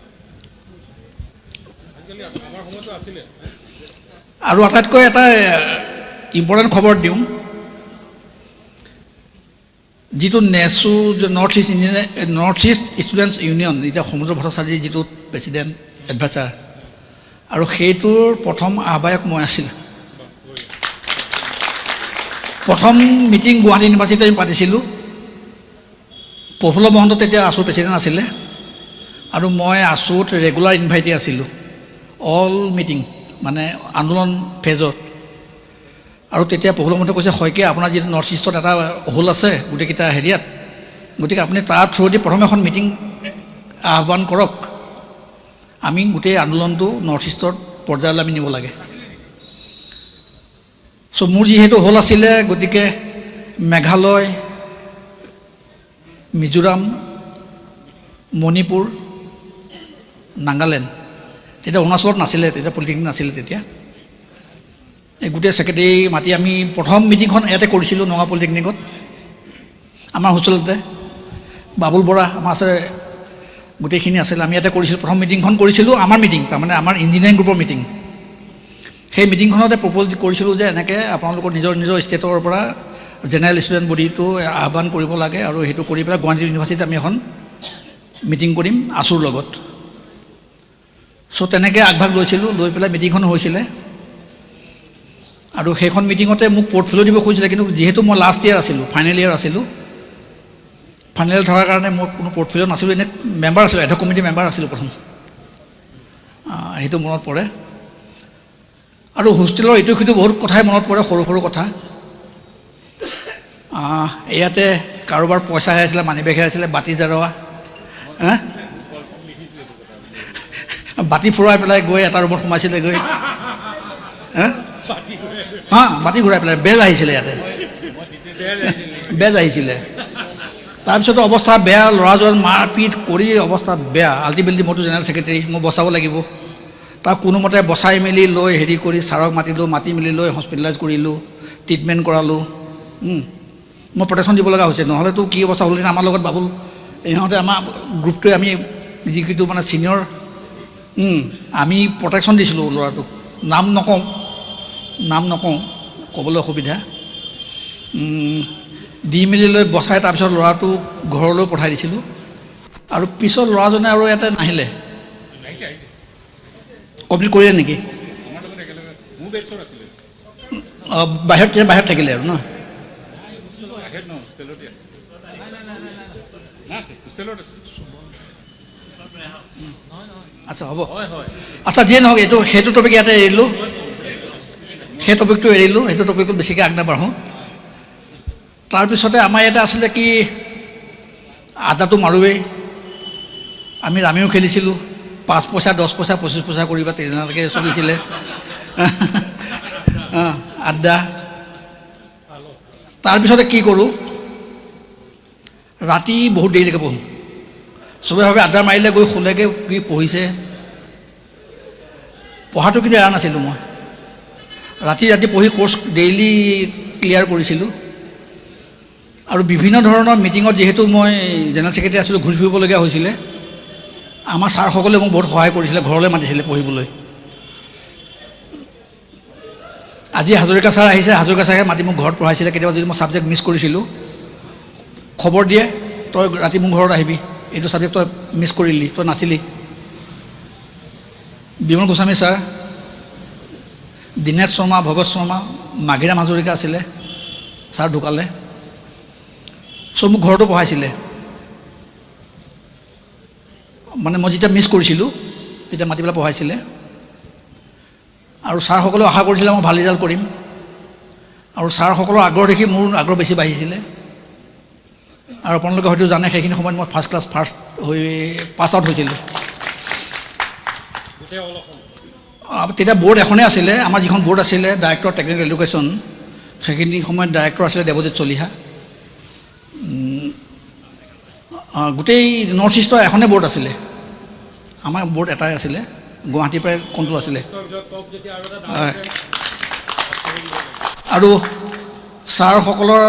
আজিকালি আমাৰ সময়তো আছিলে আৰু আটাইতকৈ এটা ইম্পৰ্টেণ্ট খবৰ দিওঁ যিটো নেচু নৰ্থ ইষ্ট ষ্টুডেণ্টছ ইউনিয়ন এতিয়া সমুদ্ৰ ভট্টাচাৰ্যী যিটো প্ৰেচিডেণ্ট এডভাইচাৰ আৰু সেইটোৰ প্ৰথম আহ্বায়ক মই আছিলোঁ প্ৰথম মিটিং গুৱাহাটী ইউনিভাৰ্চিটিত আমি পাতিছিলোঁ প্ৰফুল্ল মহন্ত তেতিয়া আছুৰ প্ৰেচিডেণ্ট আছিলে আৰু মই আছুত ৰেগুলাৰ ইনভাইটে আছিলোঁ অল মিটিং মানে আন্দোলন ফেজত আৰু তেতিয়া প্ৰফুল্ল মহন্তই কৈছে শইকীয়া আপোনাৰ যিটো নৰ্থ ইষ্টত এটা হোল আছে গোটেইকেইটা হেৰিয়াত গতিকে আপুনি তাৰ থ্ৰুদি প্ৰথম এখন মিটিং আহ্বান কৰক আমি গোটেই আন্দোলনটো নৰ্থ ইষ্টৰ পৰ্যায়লৈ আমি নিব লাগে চ' মোৰ যিহেতু হোল আছিলে গতিকে মেঘালয় মিজোৰাম মণিপুৰ নাগালেণ্ড তেতিয়া অৰুণাচলত নাছিলে, তেতিয়া পলিটেকনিক নাছিলে তেতিয়া। এই গোটেই ছেক্ৰেটাৰী মাতি আমি প্ৰথম মিটিংখন ইয়াতে কৰিছিলোঁ নগাঁও পলিটেকনিকত, আমাৰ হোষ্টেলতে। বাবুল বৰা আমাৰ আছে, গোটেইখিনি আছিলে, আমি ইয়াতে কৰিছিলোঁ। প্ৰথম মিটিংখন কৰিছিলোঁ, আমাৰ মিটিং, তাৰমানে আমাৰ ইঞ্জিনিয়াৰিং গ্ৰুপৰ মিটিং। সেই মিটিংখনতে প্ৰপ'জ কৰিছিলোঁ যে এনেকৈ আপোনালোকৰ নিজৰ নিজৰ ষ্টেটৰ পৰা জেনেৰেল ষ্টুডেণ্ট বডিটো আহ্বান কৰিব লাগে, আৰু সেইটো কৰি পেলাই গুৱাহাটী ইউনিভাৰ্চিটিত আমি এখন মিটিং কৰিম আছুৰ লগত। চ' তেনেকৈ আগভাগ লৈছিলোঁ, লৈ পেলাই মিটিংখন হৈছিলে। আৰু সেইখন মিটিঙতে মোক পৰ্টফলিঅ' দিব খুজিছিলে, কিন্তু যিহেতু মই লাষ্ট ইয়েৰ আছিলোঁ, ফাইনেল ইয়েৰ আছিলোঁ, ফাইনেল ইয়েৰ থকাৰ কাৰণে মোৰ কোনো পৰ্টফলিঅ' নাছিলোঁ, এনে মেম্বাৰ আছিলোঁ, এডহক কমিটিৰ মেম্বাৰ আছিলোঁ প্ৰথম, সেইটো মনত পৰে। আৰু হোষ্টেলৰ ইটো সিটো বহুত কথাই মনত পৰে, সৰু সৰু কথা। ইয়াতে কাৰোবাৰ পইচা হেৰাইছিলে, মানি বেগ হেৰাইছিলে, বাতি জাৰোৱা, বাতি ফুৰাই পেলাই গৈ এটা ৰুমত সোমাইছিলে গৈ, বাতি ঘূৰাই পেলাই। বেজ আহিছিলে ইয়াতে, বেজ আহিছিলে। তাৰপিছতো অৱস্থা বেয়া, ল'ৰাজন মাৰপিট কৰি অৱস্থা বেয়া। আল্টিমেটলি মইতো জেনেৰেল ছেক্ৰেটাৰী, মই বচাব লাগিব। তাক কোনোমতে বচাই মেলি লৈ হেৰি কৰি ছাৰক মাতিলোঁ, মাতি মেলি লৈ হস্পিটেলাইজ কৰিলোঁ, ট্ৰিটমেণ্ট কৰালোঁ। মই প্ৰটেকশ্যন দিব লগা হৈছে, নহ'লেতো কি অৱস্থা হ'ল। আমাৰ লগত বাবুল, ইহঁতে আমাৰ গ্ৰুপটোৱে আমি যিটো মানে ছিনিয়ৰ, আমি প্ৰটেকশ্যন দিছিলোঁ ল'ৰাটোক। নাম নকওঁ, ক'বলৈ অসুবিধা। দি মেলি লৈ বচাই তাৰপিছত ল'ৰাটোক ঘৰলৈ পঠাই দিছিলোঁ। আৰু পিছত ল'ৰাজনে আৰু ইয়াতে নাহিলে, কমপ্লিট কৰিলে নেকি? বাহিৰত থাকিলে আৰু ন? আচ্ছা হ'ব, আচ্ছা যিয়ে নহওক, সেইটো টপিক ইয়াতে এৰিলোঁ, সেই টপিকটো এৰিলোঁ, সেইটো টপিকত বেছিকৈ আগনাবাঢ়োঁ। তাৰপিছতে আমাৰ ইয়াতে আছিলে কি, আড্ডাটো মাৰোৱেই, আমি ৰামিও খেলিছিলোঁ, 5 পইচা 10 পইচা 25 পইচা কৰি বা তেনেকৈ চলিছিলে আড্ডা। তাৰপিছতে কি কৰোঁ, ৰাতি বহুত দেৰিলৈকে পঢ়োঁ। চবেই ভাবে আড্ডা মাৰিলে গৈ শুলেগৈ, কি পঢ়িছে। পঢ়াটো কিন্তু এৰা নাছিলোঁ মই, ৰাতি পঢ়ি কোৰ্চ ডেইলি ক্লিয়াৰ কৰিছিলোঁ। আৰু বিভিন্ন ধৰণৰ মিটিঙত যিহেতু মই জেনেৰেল ছেক্ৰেটাৰী আছিলোঁ, ঘূৰি ফুৰিবলগীয়া হৈছিলে, আমাৰ ছাৰসকলে মোক বহুত সহায় কৰিছিলে, ঘৰলৈ মাতিছিলে পঢ়িবলৈ। আজি হাজৰিকা ছাৰ আহিছে, হাজৰিকা ছাৰে মাতি মোক ঘৰত পঢ়াইছিলে। কেতিয়াবা যদি মই ছাবজেক্ট মিছ কৰিছিলোঁ, খবৰ দিয়ে, তই ৰাতি মোৰ ঘৰত আহিবি, এইটো ছাবজেক্ট তই মিছ কৰিলি, তই নাছিলি। বিমল গোস্বামী ছাৰ, দীনেশ শৰ্মা, ভৱেশ শৰ্মা, মাঘিৰাম হাজৰিকা আছিলে, ছাৰ ঢুকালে। চ' মোক ঘৰতো পঢ়াইছিলে। মানে মই যেতিয়া মিছ কৰিছিলোঁ তেতিয়া মাতি পেলাই পঢ়াইছিলে। আৰু ছাৰসকলেও আশা কৰিছিলে মই ভাল ৰিজাল্ট কৰিম, আৰু ছাৰসকলৰ আগ্ৰহ দেখি মোৰ আগ্ৰহ বেছি বাঢ়িছিলে। আৰু আপোনালোকে হয়তো জানে, সেইখিনি সময়ত মই ফাৰ্ষ্ট ক্লাছ ফাৰ্ষ্ট হৈ পাছ আউট হৈছিলোঁ। তেতিয়া বৰ্ড এখনেই আছিলে, আমাৰ যিখন বৰ্ড আছিলে ডাইৰেক্টৰ টেকনিকেল এডুকেশ্যন, সেইখিনি সময়ত ডাইৰেক্টৰ আছিলে দেৱজিৎ চলিহা। গোটেই নৰ্থ ইষ্টৰ এখনেই বৰ্ড আছিলে, আমাৰ বৰ্ড এটাই আছিলে, গুৱাহাটীৰ পৰাই কণ্ট্ৰল আছিলে। হয়, আৰু ছাৰসকলৰ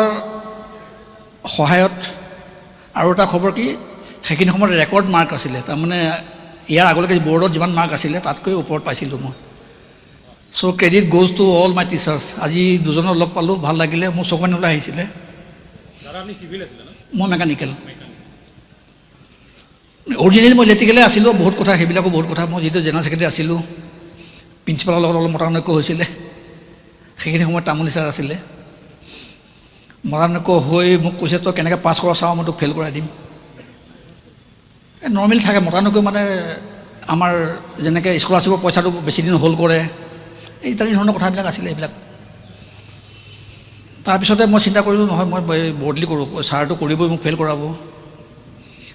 সহায়ত আৰু এটা খবৰ কি, সেইখিনি সময়ত ৰেকৰ্ড মাৰ্ক আছিলে, তাৰমানে ইয়াৰ আগলৈকে বৰ্ডত যিমান মাৰ্ক আছিলে তাতকৈ ওপৰত পাইছিলোঁ মই। So' credit goes to all my teachers. আজি দুজনক লগ পালোঁ, ভাল লাগিলে, মোৰ চকুপানী ওলাই আহিছিলে। মই মেকানিকেল, অৰিজিনেলি মই ইলেক্ট্ৰিকেলে আছিলোঁ। বহুত কথা, সেইবিলাকো বহুত কথা। মই যিহেতু জেনেৰেল ছেক্ৰেটাৰী আছিলোঁ, প্ৰিন্সিপালৰ লগত অলপ মতানৈক্য হৈছিলে। সেইখিনি সময়ত তামুলী ছাৰ আছিলে, মতানৈক্য হৈ মোক কৈছে, তই কেনেকৈ পাছ কৰ চাওঁ, মই তোক ফেইল কৰাই দিম। নৰ্মেলি থাকে মতানৈক্য, মানে আমাৰ যেনেকৈ স্কলাৰশ্বিপৰ পইচাটো বেছি দিন হোল্ড কৰে, এই ইত্যাদি ধৰণৰ কথাবিলাক আছিলে এইবিলাক। তাৰপিছতে মই চিন্তা কৰিলোঁ, নহয় মই বদলি কৰোঁ, ছাৰটো কৰিবই, মোক ফেইল কৰাব।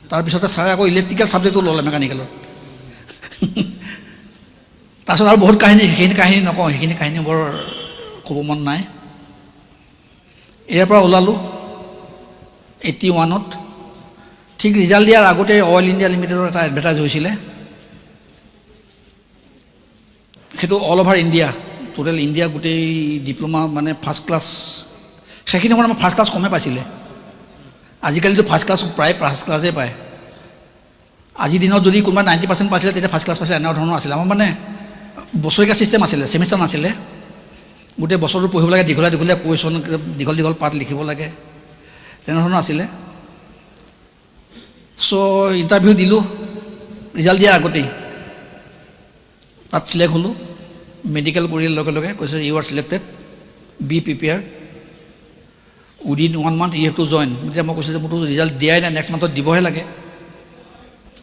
তাৰপিছতে ছাৰে আকৌ ইলেক্ট্ৰিকেল ছাবজেক্টটো ল'লে মেকানিকেলত। তাৰপিছত আৰু বহুত কাহিনী, সেইখিনি কাহিনী নকওঁ, সেইখিনি কাহিনী বৰ ক'ব মন নাই। ইয়াৰ পৰা ওলালোঁ 81ত। ঠিক ৰিজাল্ট দিয়াৰ আগতে অইল ইণ্ডিয়া লিমিটেডৰ এটা এডভাৰটাইজ হৈছিলে। সেইটো all over India total India গোটেই ডিপ্ল'মা মানে ফাৰ্ষ্ট ক্লাছ সেইখিনি সময়ত আমাৰ ফাৰ্ষ্ট ক্লাছ কমেই পাইছিলে আজিকালিতো ফাৰ্ষ্ট ক্লাছ প্ৰায় ফাৰ্ষ্ট ক্লাছেই পায় আজিৰ দিনত যদি কোনোবা 90% পাইছিলে তেতিয়া ফাৰ্ষ্ট ক্লাছ পাইছিলে এনে ধৰণৰ আছিলে আমাৰ মানে বছৰীয়া ছিষ্টেম আছিলে ছেমিষ্টাৰ নাছিলে গোটেই বছৰটো পঢ়িব লাগে দীঘলীয়া কুৱেশ্যন দীঘল পাঠ লিখিব লাগে তেনেধৰণৰ আছিলে চ' ইণ্টাৰভিউ দিলোঁ ৰিজাল্ট দিয়াৰ আগতেই তাত চিলেক্ট হ'লোঁ মেডিকেল কৰিলে লগে কৈছে you are selected be prepare within 1 month you have to join এতিয়া মই কৈছোঁ যে মোৰতো ৰিজাল্ট দিয়াই নাই নেক্সট মান্থত দিবহে লাগে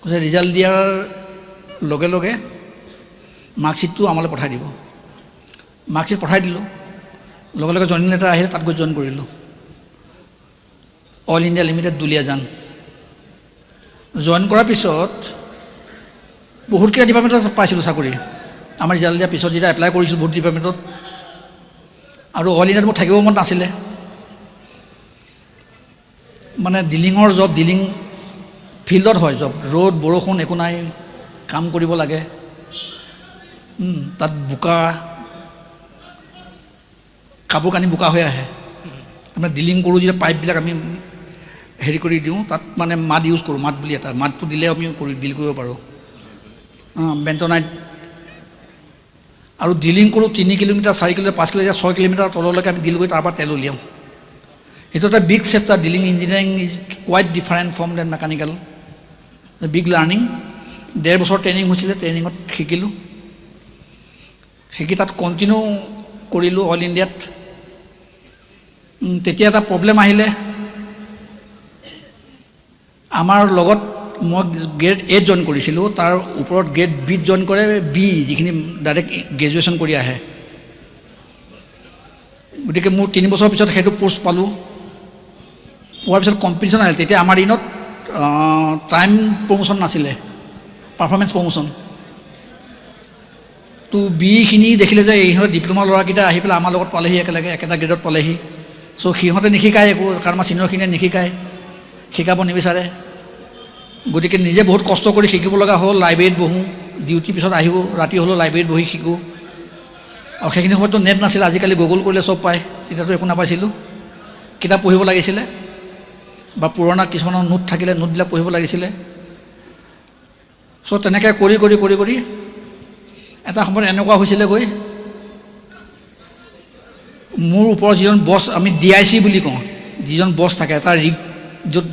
কৈছে ৰিজাল্ট দিয়াৰ লগে মাৰ্কশ্বিটটো আমালৈ পঠাই দিব মাৰ্কশ্বিট পঠাই দিলোঁ লগে জইনিং লেটাৰ আহিলে তাত গৈ জইন কৰিলোঁ all India limited Duliajan join কৰাৰ পিছত বহুতকেইটা ডিপাৰ্টমেণ্টত পাইছিলোঁ চাকৰি আমাৰ ৰিজাল্ট দিয়াৰ পিছত যেতিয়া এপ্লাই কৰিছিলোঁ বহুত ডিপাৰ্টমেণ্টত আৰু অল ইণ্ডিয়াত মোৰ থাকিব মন নাছিলে মানে ডিলিঙৰ জব ডিলিং ফিল্ডত হয় জব ৰ'দ বৰষুণ একো নাই কাম কৰিব লাগে তাত বোকা কাপোৰ কানি বোকা হৈ আহে আমি ডিলিং কৰোঁ যেতিয়া পাইপবিলাক আমি হেৰি কৰি দিওঁ তাত মানে মাড ইউজ কৰোঁ মাড বুলি এটা মাডটো দিলে আমি ডিল কৰিব পাৰোঁ বেণ্টনাইট আৰু ডিলিং কৰোঁ 3 কিলোমিটাৰ 4 কিলোমিটাৰ 5 কিলোমিটাৰ 6 কিলোমিটাৰ তললৈকে আমি ডিল কৰি তাৰ পৰা তেল উলিয়াওঁ সেইটো এটা big chapter drilling engineering is quite different from then mechanical big learning 1.5 বছৰ ট্ৰেইনিং হৈছিলে ট্ৰেইনিঙত শিকি তাত কণ্টিনিউ কৰিলোঁ অল ইণ্ডিয়াত তেতিয়া এটা প্ৰব্লেম আহিলে আমাৰ লগত মই গ্ৰেড 8 জইন কৰিছিলোঁ তাৰ ওপৰত গ্ৰেড বিত জইন কৰে বি যিখিনি ডাইৰেক্ট গ্ৰেজুৱেশ্যন কৰি আহে গতিকে মোৰ 3 বছৰৰ পিছত সেইটো পষ্ট পালোঁ পোৱাৰ পিছত কম্পিটিশ্যন আহিল তেতিয়া আমাৰ দিনত টাইম প্ৰমোশ্যন নাছিলে পাৰফৰ্মেঞ্চ প্ৰমোশ্যন তো বিখিনি দেখিলে যে ইহঁতে ডিপ্ল'মা ল'ৰাকেইটা আহি পেলাই আমাৰ লগত পালেহি একেলগে একেটা গ্ৰেডত পালেহি চ' সিহঁতে নিশিকায় একো কাৰণ আমাৰ ছিনিয়ৰখিনিয়ে নিশিকায় শিকাব নিবিচাৰে গতিকে নিজে বহুত কষ্ট কৰি শিকিব লগা হ'ল লাইব্ৰেৰীত বহোঁ ডিউটিৰ পিছত আহিও ৰাতি হ'লেও লাইব্ৰেৰীত বহি শিকোঁ আৰু সেইখিনি সময়ততো নেট নাছিলে আজিকালি গুগল কৰিলে চব পায় তেতিয়াতো একো নাপাইছিলোঁ কিতাপ পঢ়িব লাগিছিলে বা পুৰণা কিছুমানৰ নোট থাকিলে নোটবিলাক পঢ়িব লাগিছিলে চ' তেনেকৈ কৰি এটা সময়ত এনেকুৱা হৈছিলে গৈ মোৰ ওপৰত যিজন বছ আমি DIC বুলি কওঁ যিজন বছ থাকে এটা ৰিগ য'ত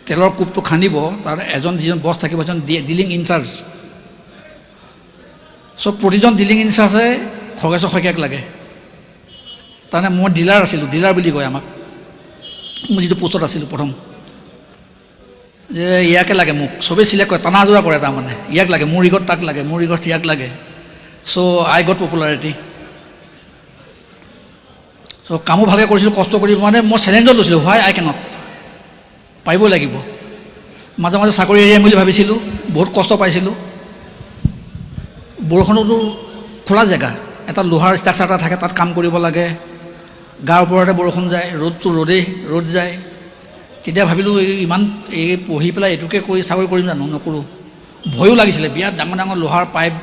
তেলৰ কোপটো খান্দিব তাৰ যিজন বছ থাকিব এজন ডিলিং ইনচাৰ্জ চ' প্ৰতিজন ডিলিং ইনচাৰ্জে খগেশ্বৰ শইকীয়াক লাগে তাৰমানে মই ডিলাৰ আছিলোঁ ডিলাৰ বুলি কয় আমাক মই যিটো পোষ্টত আছিলোঁ প্ৰথম যে ইয়াকে লাগে মোক চবেই চিলেক্ট কৰে টানা জোৰা কৰে তাৰমানে ইয়াক লাগে মোৰ ৰিগত তাক লাগে মোৰ ৰিগত ইয়াক লাগে চ' আই গট পপুলাৰিটি চ' কামো ভালকৈ কৰিছিলোঁ কষ্ট কৰি মানে মই চেলেঞ্জত লৈছিলোঁ হোৱাই আই কেনট পাৰিবই লাগিব মাজে চাকৰি এৰিয়াম বুলি ভাবিছিলোঁ বহুত কষ্ট পাইছিলোঁ বৰষুণতো খোলা জেগা এটা লোহাৰ ষ্ট্ৰাকচাৰ এটা থাকে তাত কাম কৰিব লাগে গাৰ ওপৰতে বৰষুণ যায় ৰ'দটো ৰ'দ যায় তেতিয়া ভাবিলোঁ ইমান পঢ়ি পেলাই এইটোকে কৰি চাকৰি কৰিম জানো নকৰোঁ ভয়ো লাগিছিলে বিৰাট ডাঙৰ লোহাৰ পাইপ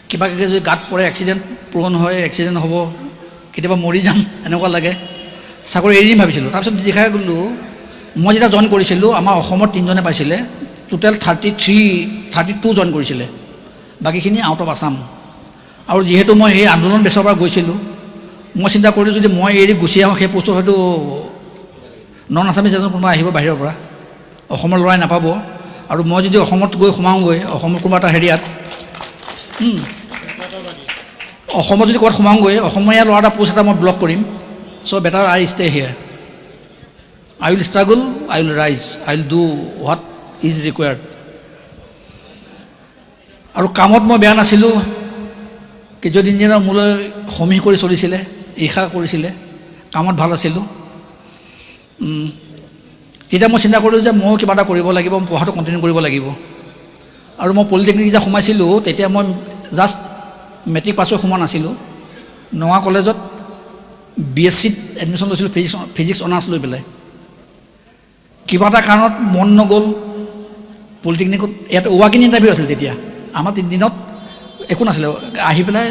কিবা যদি গাত পৰে এক্সিডেণ্ট প্ৰ'ন হয় এক্সিডেণ্ট হ'ব কেতিয়াবা মৰি যাম এনেকুৱা লাগে চাকৰি এৰি দিম ভাবিছিলোঁ তাৰপিছত দেখাই গ'লোঁ মই যেতিয়া জইন কৰিছিলোঁ আমাৰ অসমত 3জনে পাইছিলে টোটেল 32 জইন কৰিছিলে বাকীখিনি আউট অফ আছাম আৰু যিহেতু মই সেই আন্দোলন বেচৰ পৰা গৈছিলোঁ মই চিন্তা কৰিলোঁ যদি মই এৰি গুচি আহোঁ সেই পোষ্টত হয়তো নন আছামিজ এজন কোনোবা আহিব বাহিৰৰ পৰা অসমৰ ল'ৰাই নাপাব আৰু মই যদি অসমত গৈ সোমাওঁগৈ অসমৰ কোনোবা এটা হেৰিয়াত অসমত যদি ক'ৰবাত সোমাওঁগৈ অসমীয়া ল'ৰা এটা পোষ্ট এটা মই ব্লক কৰিম so' better I stay here I will struggle, I will rise, I will do what is required. আৰু কামত মই বেয়া নাছিলোঁ কেইজন ইঞ্জিনিয়াৰ মোলৈ সমীহ কৰি চলিছিলে ঈৰ্ষা কৰিছিলে কামত ভাল আছিলোঁ তেতিয়া মই চিন্তা কৰিলোঁ যে ময়ো কিবা এটা কৰিব লাগিব মই পঢ়াটো কণ্টিনিউ কৰিব লাগিব আৰু মই পলিটেকনিক যেতিয়া সোমাইছিলোঁ তেতিয়া মই জাষ্ট মেট্ৰিক পাছ হৈ সোমোৱা নাছিলোঁ নগাঁও কলেজত BSCত এডমিশ্যন লৈছিলোঁ ফিজিক্স অনাৰ্ছ লৈ পেলাই কিবা এটা কাৰণত মন নগ'ল পলিটেকনিকত ইয়াত ৱাকিং ইণ্টাৰভিউ আছিল তেতিয়া আমাৰ দিনত একো নাছিলে আহি পেলাই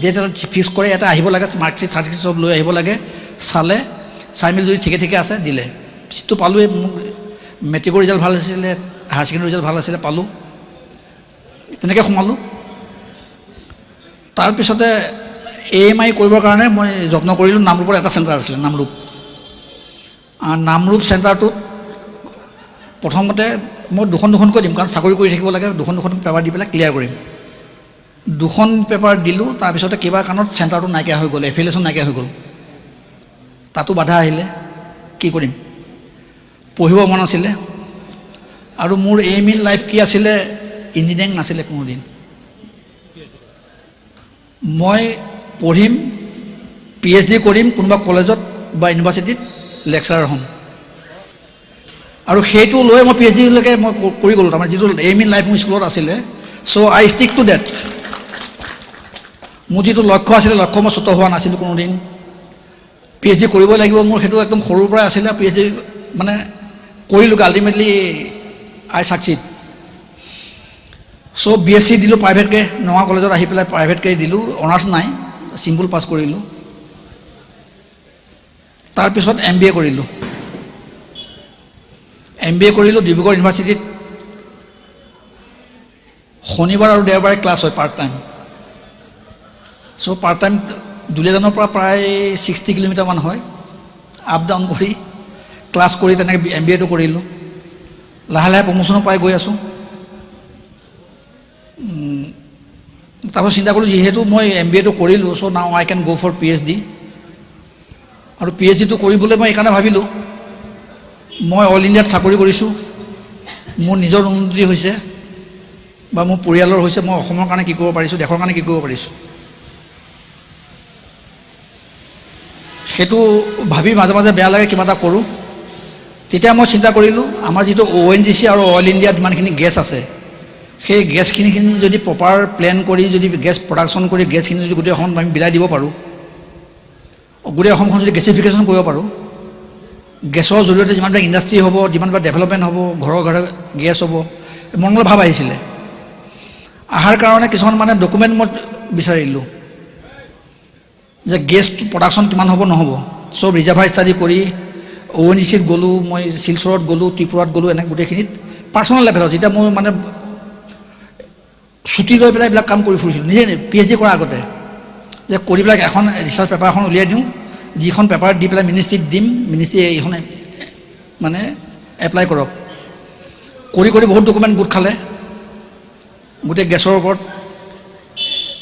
ডেট এটা ফিক্স কৰে এটা আহিব লাগে মাৰ্কশ্বিট চাৰ্টিফিকেট চব লৈ আহিব লাগে চালে চাই মেলি যদি ঠিকে আছে দিলে চিটটো পালোঁৱে মোক মেট্ৰিকৰ ৰিজাল্ট ভাল আছিলে হায়াৰ ছেকেণ্ডেৰী ৰিজাল্ট ভাল আছিলে পালোঁ তেনেকৈ সোমালোঁ তাৰপিছতে AMI কৰিবৰ কাৰণে মই যত্ন কৰিলোঁ নামৰূপৰ এটা চেণ্টাৰ আছিলে নামৰূপ চেণ্টাৰটোত প্ৰথমতে মই দুখনকৈ দিম কাৰণ চাকৰি কৰি থাকিব লাগে দুখন পেপাৰ দি পেলাই ক্লিয়াৰ কৰিম 2খন পেপাৰ দিলোঁ তাৰপিছতে কিবা কাৰণত চেণ্টাৰটো নাইকিয়া হৈ গ'ল এফিলিয়েশ্যন নাইকিয়া হৈ গ'ল তাতো বাধা আহিলে কি কৰিম পঢ়িব মন আছিলে আৰু মোৰ এইম ইন লাইফ কি আছিলে ইঞ্জিনিয়াৰিং নাছিলে কোনোদিন মই পঢ়িম PhD কৰিম কোনোবা কলেজত বা ইউনিভাৰ্চিটিত লেকচাৰাৰ হ'ম আৰু সেইটো লৈ মই PhD লৈকে মই কৰি গ'লোঁ তাৰমানে যিটো এইম ইন লাইফ মোৰ স্কুলত আছিলে চ' আই ষ্টিক টু ডেট মোৰ যিটো লক্ষ্য আছিলে লক্ষ্য মই চুত হোৱা নাছিলোঁ কোনোদিন PhD কৰিবই লাগিব মোৰ সেইটো একদম সৰুৰ পৰাই আছিলে PhD মানে কৰিলোঁগৈ আল্টিমেটলি আই ছাকচিড চ' BSc দিলোঁ প্ৰাইভেটকৈ নগাঁও কলেজত আহি পেলাই প্ৰাইভেটকৈ দিলোঁ অনাৰ্ছ নাই চিম্পল পাছ কৰিলোঁ তাৰপিছত MBA কৰিলোঁ ডিব্ৰুগড় ইউনিভাৰ্চিটিত শনিবাৰ আৰু দেওবাৰে ক্লাছ হয় পাৰ্ট টাইম চ' পাৰ্ট টাইম দুলীয়াজানৰ পৰা প্ৰায় 60 কিলোমিটাৰমান হয় আপ ডাউন কৰি ক্লাছ কৰি তেনেকৈ MBAটো কৰিলোঁ লাহে লাহে প্ৰমোশ্যনো পাই গৈ আছোঁ তাৰপিছত চিন্তা কৰিলোঁ যিহেতু মই MBAটো কৰিলোঁ চ' নাও আই কেন গ' ফৰ PhD আৰু PhDটো কৰিবলৈ মই এইকাৰণে ভাবিলোঁ মই অল ইণ্ডিয়াত চাকৰি কৰিছোঁ মোৰ নিজৰ উন্নতি হৈছে বা মোৰ পৰিয়ালৰ হৈছে মই অসমৰ কাৰণে কি কৰিব পাৰিছোঁ দেশৰ কাৰণে কি কৰিব পাৰিছোঁ সেইটো ভাবি মাজে মাজে বেয়া লাগে কিবা এটা কৰোঁ তেতিয়া মই চিন্তা কৰিলোঁ আমাৰ যিটো ONGC আৰু অল ইণ্ডিয়াত যিমানখিনি গেছ আছে সেই গেছখিনি যদি প্ৰপাৰ প্লেন কৰি যদি গেছ প্ৰডাকশ্যন কৰি গেছখিনি যদি গোটেই অসমত আমি বিলাই দিব পাৰোঁ গোটেই অসমখন যদি গেছিফিকেশ্যন কৰিব পাৰোঁ গেছৰ জৰিয়তে যিমানবিলাক ইণ্ডাষ্ট্ৰি হ'ব যিমানবিলাক ডেভেলপমেণ্ট হ'ব ঘৰে ঘৰে গেছ হ'ব মনলৈ ভাৱ আহিছিলে অহাৰ কাৰণে কিছুমান মানে ডকুমেণ্ট মই বিচাৰিলোঁ যে গেছ প্ৰডাকশ্যন কিমান হ'ব নহ'ব চব ৰিজাৰ্ভাৰ ষ্টাডি কৰি ONGCত গ'লোঁ মই শিলচৰত গ'লোঁ ত্ৰিপুৰাত গ'লোঁ এনেকৈ গোটেইখিনিত পাৰ্চনেল লেভেলত যেতিয়া মই মানে ছুটি লৈ পেলাই এইবিলাক কাম কৰি ফুৰিছিলোঁ নিজে PhD কৰাৰ আগতে যে কৰি পেলাই এখন ৰিচাৰ্চ পেপাৰ এখন উলিয়াই দিওঁ যিখন পেপাৰ দি পেলাই মিনিষ্ট্ৰীত দিম মিনিষ্ট্ৰীয়ে এইখন মানে এপ্লাই কৰক কৰি বহুত ডকুমেণ্ট গোট খালে গোটেই গেছৰ ওপৰত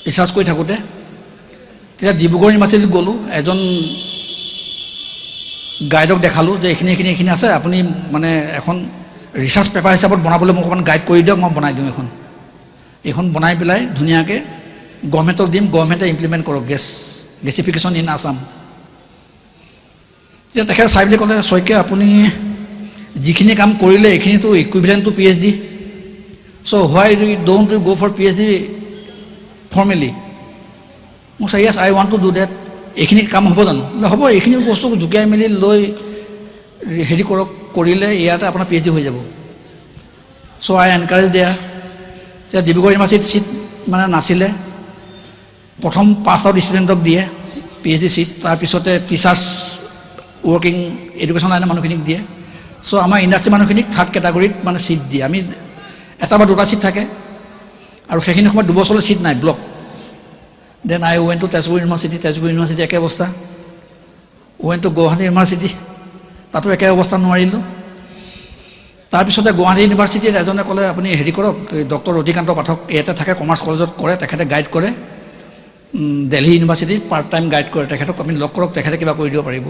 ৰিচাৰ্চ কৰি থাকোঁতে তেতিয়া ডিব্ৰুগড় ইউনিভাৰ্চিটিত গ'লোঁ এজন গাইডক দেখালোঁ যে এইখিনি আছে আপুনি মানে এখন ৰিচাৰ্চ পেপাৰ হিচাপত বনাবলৈ মোক অকণমান গাইড কৰি দিয়ক মই বনাই দিওঁ এইখন বনাই পেলাই ধুনীয়াকৈ গভৰ্ণমেণ্টক দিম গভৰ্ণমেণ্টে ইমপ্লিমেণ্ট কৰক গেছিফিকেশ্যন ইন আছাম তেতিয়া তেখেতে চাই বুলি ক'লে শইকীয়া আপুনি যিখিনি কাম কৰিলে এইখিনিতো equivalent to PhD so' why don't you go' for PhD formally মোক চাই yes I want to do that এইখিনি কাম হ'ব জানো হ'ব এইখিনি বস্তু জুকিয়াই মেলি লৈ হেৰি কৰক কৰিলে ইয়াতে আপোনাৰ PhD হৈ যাব চ' আই এনকাৰেজ দিয়া তেতিয়া ডিব্ৰুগড় ইউনিভাৰ্চিটিত চিট মানে নাছিলে প্ৰথম পাছ আউট ষ্টুডেণ্টক দিয়ে PhD চিট তাৰপিছতে টিচাৰ্ছ ৱৰ্কিং এডুকেশ্যন লাইনৰ মানুহখিনিক দিয়ে চ' আমাৰ ইণ্ডাষ্ট্ৰী মানুহখিনিক থাৰ্ড কেটাগৰীত মানে চিট দিয়ে আমি এটা বা দুটা চিট থাকে আৰু সেইখিনি সময়ত 2 বছৰলৈ চিট নাই block then I went to Tezpur university একে অৱস্থা ৱেণ্ট টু গুৱাহাটী ইউনিভাৰ্চিটি তাতো একে অৱস্থা নোৱাৰিলোঁ তাৰপিছতে গুৱাহাটী ইউনিভাৰ্চিটিত এজনে ক'লে আপুনি হেৰি কৰক ডক্টৰ ৰতিকান্ত পাঠক ইয়াতে থাকে কমাৰ্চ কলেজত কৰে তেখেতে গাইড কৰে দিল্লী ইউনিভাৰ্চিটিত পাৰ্ট টাইম গাইড কৰে তেখেতক আপুনি লগ কৰক তেখেতে কিবা কৰি দিব পাৰিব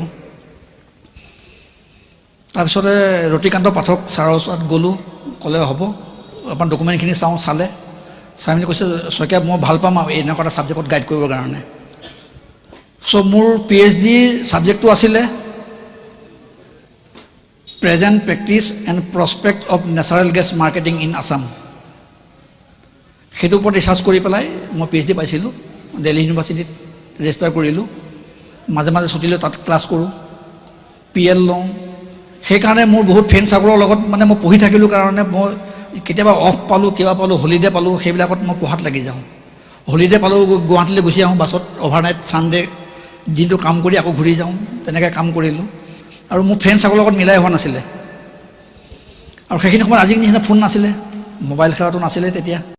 তাৰপিছতে ৰতিকান্ত পাঠক ছাৰৰ ওচৰত গ'লোঁ ক'লে হ'ব আপোনাৰ ডকুমেণ্টখিনি চাওঁ চালে চাই মেলি কৈছে শইকীয়া মই ভাল পাম আৰু এনেকুৱা এটা ছাবজেক্টত গাইড কৰিবৰ কাৰণে চ' মোৰ PhD ছাবজেক্টটো আছিলে present practice and prospect of natural gas marketing in Assam সেইটোৰ ওপৰত ৰিচাৰ্চ কৰি পেলাই মই PhD পাইছিলোঁ দিল্লী ইউনিভাৰ্চিটিত ৰেজিষ্টাৰ কৰিলোঁ মাজে মাজে ছুটি লৈ তাত ক্লাছ কৰোঁ PL লওঁ সেইকাৰণে মোৰ বহুত ফ্ৰেণ্ড চাৰ্কলৰ লগত মানে মই পঢ়ি থাকিলোঁ কাৰণে মই কেতিয়াবা অফ পালোঁ কিবা পালোঁ হলিডে পালোঁ সেইবিলাকত মই পঢ়াত লাগি যাওঁ হলিডে পালেও গুৱাহাটীলৈ গুচি আহোঁ বাছত অভাৰনাইট ছানডে দিনটো কাম কৰি আকৌ ঘূৰি যাওঁ তেনেকৈ কাম কৰিলোঁ আৰু মোৰ ফ্ৰেণ্ডছসকলৰ লগত মিলাই হোৱা নাছিলে আৰু সেইখিনি সময়ত আজিৰ নিচিনা ফোন নাছিলে মোবাইল সেৱাটো নাছিলে তেতিয়া